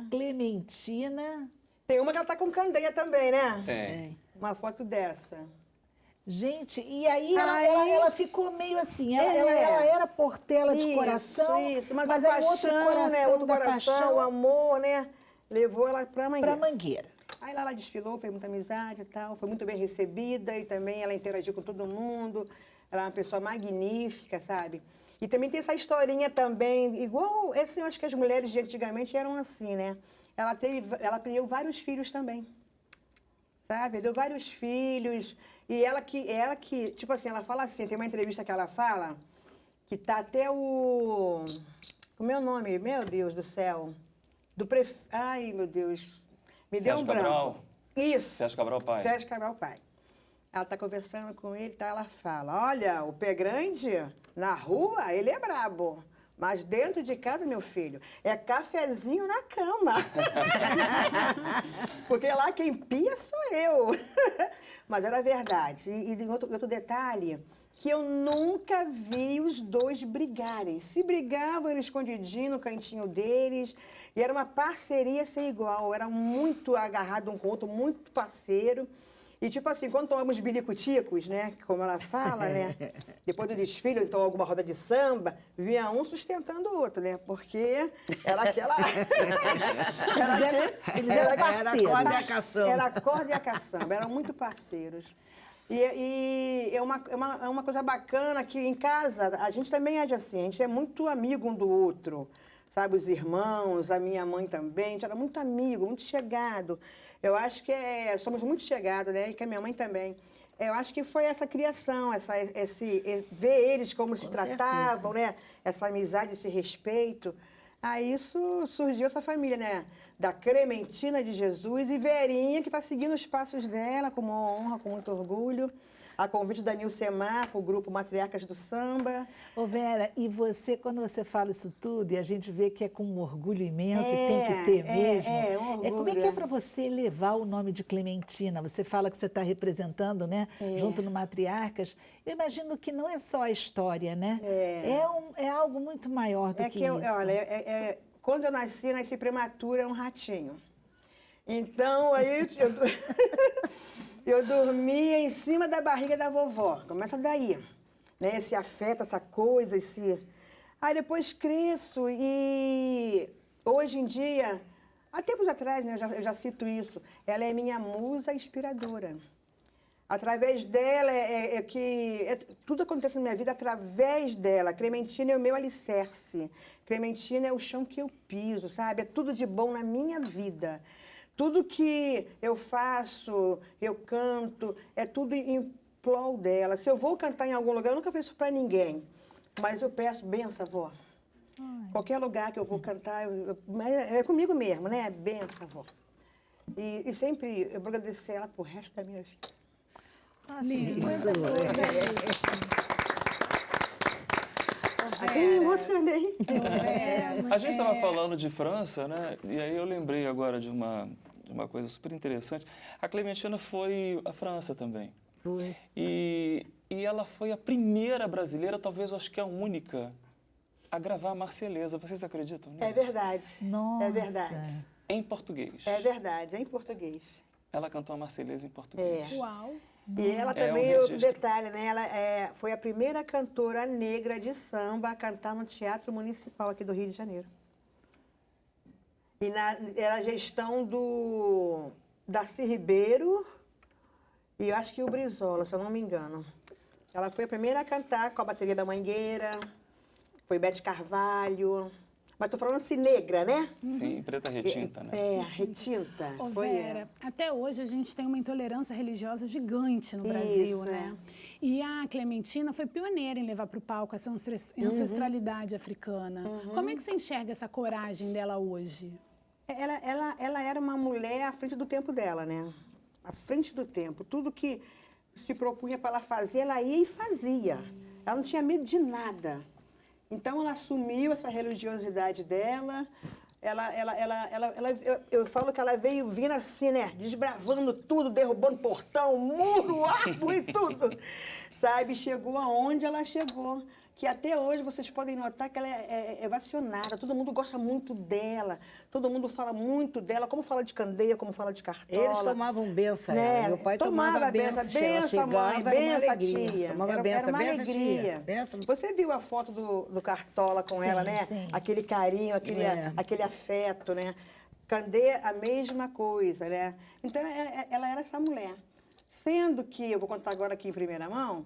Clementina. Tem uma que ela tá com candeia também, né? Tem. Uma foto dessa. Gente, e aí ela ficou meio assim, ela era Portela de coração, mas é outro coração, né? Outro da coração, paixão. o amor, né? Levou ela pra Mangueira. Pra Mangueira. Aí lá ela desfilou, fez muita amizade e tal, foi muito bem recebida e também ela interagiu com todo mundo. Ela é uma pessoa magnífica, sabe? E também tem essa historinha também, igual, eu acho que as mulheres de antigamente eram assim, né? Ela criou vários filhos também, sabe? Deu vários filhos. E ela que, tipo assim, ela fala assim, tem uma entrevista que ela fala, que tá até o meu nome, meu Deus do céu, ai, meu Deus, me deu um branco. Cabral. Isso. Sérgio Cabral Pai. Sérgio Cabral Pai. Ela está conversando com ele, tá? Ela fala, olha, o pé grande, na rua, ele é brabo. Mas dentro de casa, meu filho, é cafezinho na cama. Porque lá quem pia sou eu. Mas era verdade. E outro detalhe, que eu nunca vi os dois brigarem. Se brigavam, eles escondidinho no cantinho deles. E era uma parceria sem igual. Era muito agarrado um com o outro, muito parceiro. E, tipo assim, quando tomamos bilicuticos, né, como ela fala, né, depois do desfile, então alguma roda de samba, vinha um sustentando o outro, né, porque era aquela... Eles eram parceiros. Era corda e a caçamba. Era corda e a caçamba, eram muito parceiros. E é uma coisa bacana que em casa, a gente também age assim, a gente é muito amigo um do outro, sabe, os irmãos, a minha mãe também, a gente era muito amigo, muito chegado. Eu acho que somos muito chegados, né? E que a minha mãe também. Eu acho que foi essa criação, ver eles como se tratavam, né? Essa amizade, esse respeito. Aí isso surgiu essa família, né? Da Clementina de Jesus e Verinha, que está seguindo os passos dela com uma honra, com muito orgulho. A convite da Nilcemar, o grupo Matriarcas do Samba. Ô Vera, e você, quando você fala isso tudo, e a gente vê que é com um orgulho imenso, e tem que ter mesmo. Um orgulho, como é que é para você levar o nome de Clementina? Você fala que você está representando, né? Junto no Matriarcas. Eu imagino que não é só a história, né? É algo muito maior do que isso. Olha, quando eu nasci prematura, um ratinho. Então, aí eu dormia em cima da barriga da vovó. Começa daí, né? Esse afeto, essa coisa, esse... Aí depois cresço e hoje em dia, há tempos atrás, né, eu já cito isso, ela é minha musa inspiradora. Através dela tudo acontece na minha vida através dela. Clementina é o meu alicerce. Clementina é o chão que eu piso, sabe? É tudo de bom na minha vida. Tudo que eu faço, eu canto, é tudo em prol dela. Se eu vou cantar em algum lugar, eu nunca peço para ninguém. Mas eu peço, benção, avó. Qualquer lugar que eu vou cantar, é comigo mesmo, né? Benção, avó. E sempre eu vou agradecer ela pro resto da minha vida. Isso. Até me emocionei. A gente estava falando de França, né? E aí eu lembrei agora de uma coisa super interessante. A Clementina foi à França também. Foi. E ela foi a primeira brasileira, talvez eu acho que a única, a gravar a Marselhesa. Vocês acreditam nisso? É verdade. Nossa. É verdade. Em português. É verdade, é em português. Ela cantou a Marselhesa em português. Uau. E ela também, outro detalhe, né? Ela foi a primeira cantora negra de samba a cantar no Teatro Municipal aqui do Rio de Janeiro. E era a gestão do Darcy Ribeiro e eu acho que o Brizola, se eu não me engano. Ela foi a primeira a cantar com a bateria da Mangueira, foi Bete Carvalho. Mas estou falando assim, negra, né? Sim, preta retinta, né? É, retinta. Ô, foi Vera, até hoje a gente tem uma intolerância religiosa gigante no Brasil, né? E a Clementina foi pioneira em levar para o palco essa ancestralidade africana. Como é que você enxerga essa coragem dela hoje? Ela era uma mulher à frente do tempo dela, né? À frente do tempo. Tudo que se propunha para ela fazer, ela ia e fazia. Ela não tinha medo de nada. Então, ela assumiu essa religiosidade dela. Eu falo que ela veio vindo assim, né? Desbravando tudo, derrubando portão, muro, árvore e tudo. Sabe? Chegou aonde ela chegou. Que até hoje vocês podem notar que ela é vacionada. Todo mundo gosta muito dela. Todo mundo fala muito dela. Como fala de Candeia, como fala de Cartola. Eles tomavam benção. Né? Meu pai tomava benção. Benção, mãe, benção, tia. Tomava Era benção, uma benção, alegria. tia. Benção. Você viu a foto do Cartola com ela, né? Sim. Aquele carinho, aquele afeto, né? Candeia, a mesma coisa, né? Então, ela era essa mulher. Sendo que, eu vou contar agora aqui em primeira mão,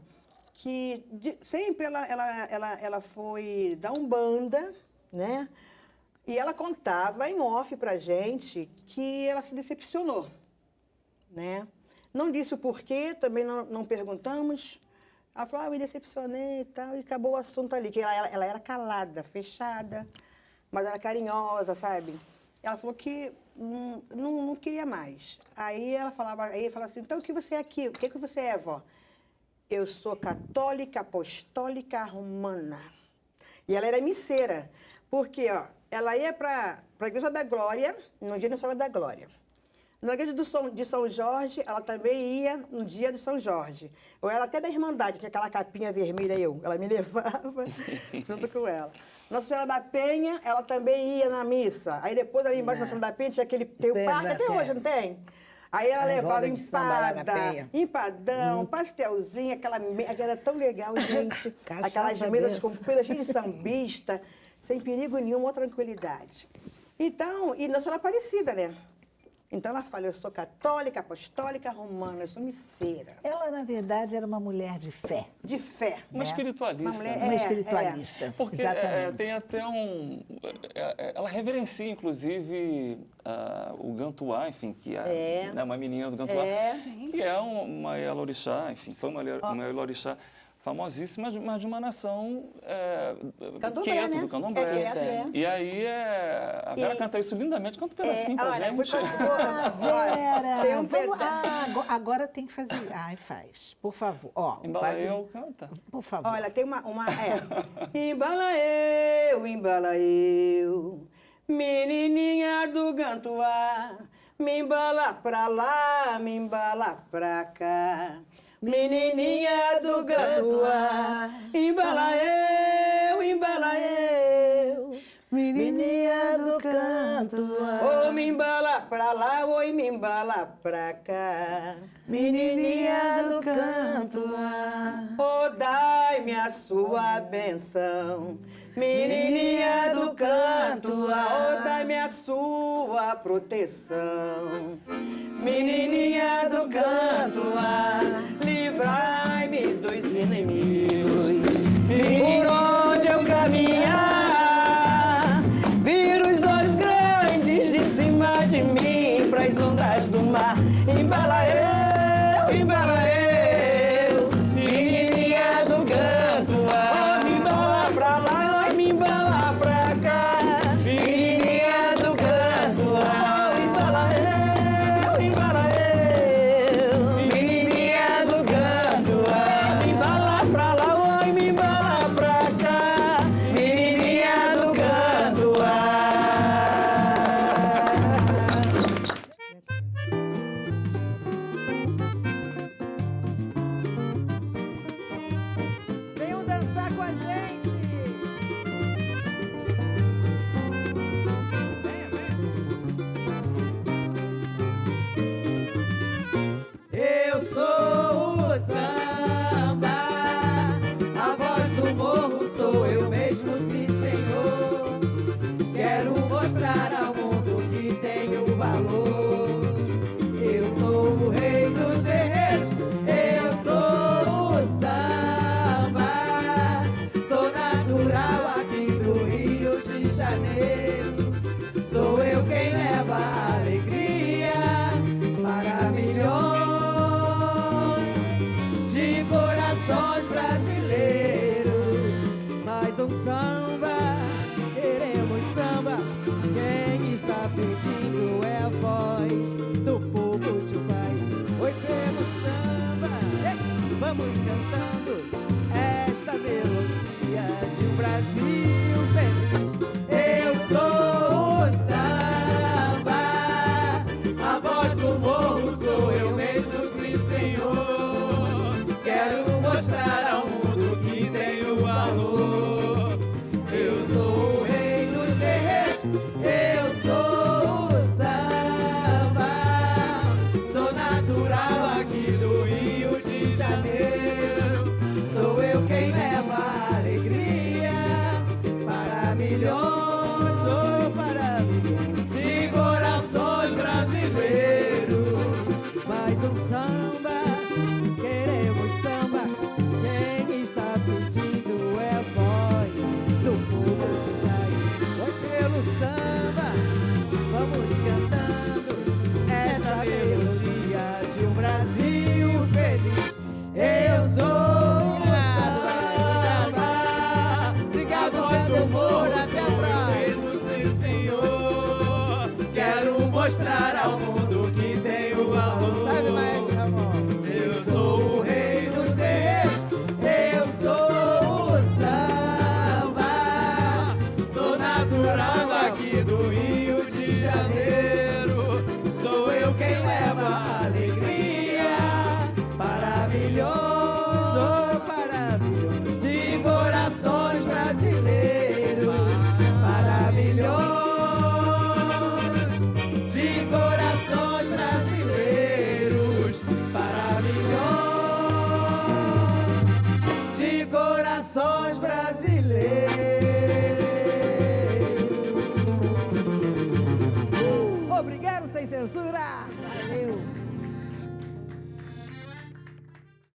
que sempre ela foi da Umbanda, né? E ela contava em off pra gente que ela se decepcionou, né? Não disse o porquê, também não perguntamos. Ela falou, me decepcionei e tal, e acabou o assunto ali, que ela era calada, fechada, mas era carinhosa, sabe? Ela falou que não queria mais. Aí ela falava assim, então o que você é aqui? O que você é, vó? Eu sou católica apostólica romana. E ela era misseira. Porque, ó, ela ia para a Igreja da Glória, no dia do Sol da Glória. Na Igreja de São Jorge, ela também ia no dia de São Jorge. Ou ela até da Irmandade, que é aquela capinha vermelha, ela me levava junto com ela. Nossa Senhora da Penha, ela também ia na missa. Aí depois, ali embaixo da Nossa Senhora da Penha, tinha tem o parque, até hoje, não tem? Aí ela levava empadão, pastelzinho, era tão legal, gente. Aquelas mesas compridas, cheias de sambista, sem perigo nenhum, uma tranquilidade. Então, e Nossa Senhora Aparecida, né? Então ela fala, eu sou católica, apostólica, romana, eu sou misseira. Ela, na verdade, era uma mulher de fé. De fé. Uma espiritualista. Uma espiritualista. Porque tem até ela reverencia, inclusive, o Gantuá, enfim, que é uma menina do Gantuá, que é uma Elorixá, enfim, foi uma Elorixá famosíssima, mas de uma nação quieta, do candomblé. E aí a Vera canta isso lindamente, canta um pedacinho pra gente. Vera, agora tem que fazer. Ai, faz, por favor. Embala eu, canta. Por favor. Olha, tem uma embala eu, menininha do Gantuá, me embala pra lá, me embala pra cá. Menininha do Gantuá, embala eu, Menininha do canto, Ou me embala pra lá, ou me embala pra cá. menininha do canto, Oh, dai-me a sua benção. Menininha do canto, oh, dai-me a sua proteção. Menininha do canto, livrai-me dos inimigos. Por onde eu caminhar, viro os olhos grandes de cima de mim pras ondas do mar. Embala eu, menininha do canto, oh, me embala pra lá, me embala pra cá. Menininha do canto, oh, embala eu, menininha do canto, me embala pra lá, oh, me embala pra cá. Menininha do canto, venham dançar com a gente. Eu sou o samba, a voz do morro sou eu mesmo, sim, senhor. Quero mostrar ao mundo que tenho valor. Eu sou o rei dos guerreiros, eu sou o samba. Sou natural aqui do Rio de Janeiro. Sou eu quem leva a alegria para milhões de corações brasileiros. Mais um samba, queremos samba. Quem está pedindo é a voz do povo de um país. Oi, pelo samba, vamos cantando esta melodia de um Brasil feliz. Eu sou o samba, a voz do morro sou eu mesmo, sim, senhor. Quero mostrar ao mundo que tenho valor. Eu sou o rei dos guerreiros, eu sou o samba. Sou natural aqui do Rio de Janeiro. Sou eu quem leva a alegria para milhões, oh, para milhões de corações brasileiros. Mais um samba, queremos samba. Quem está pedindo é a voz do povo de um país. Foi pelo samba, vamos cantando esta melodia de um Brasil feliz. Eu sou o samba, obrigado, senhor, até a próxima, sim, senhor. Quero mostrar ao mundo que tenho valor. Sabe, maestro Ramon? Eu sou o rei dos guerreiros, eu sou o samba. Sou natural aqui do Rio de Janeiro. Sou eu quem leva a alegria para milhões, oh, para milhões de corações brasileiros. Para milhões de corações brasileiros. Para milhões de corações brasileiros.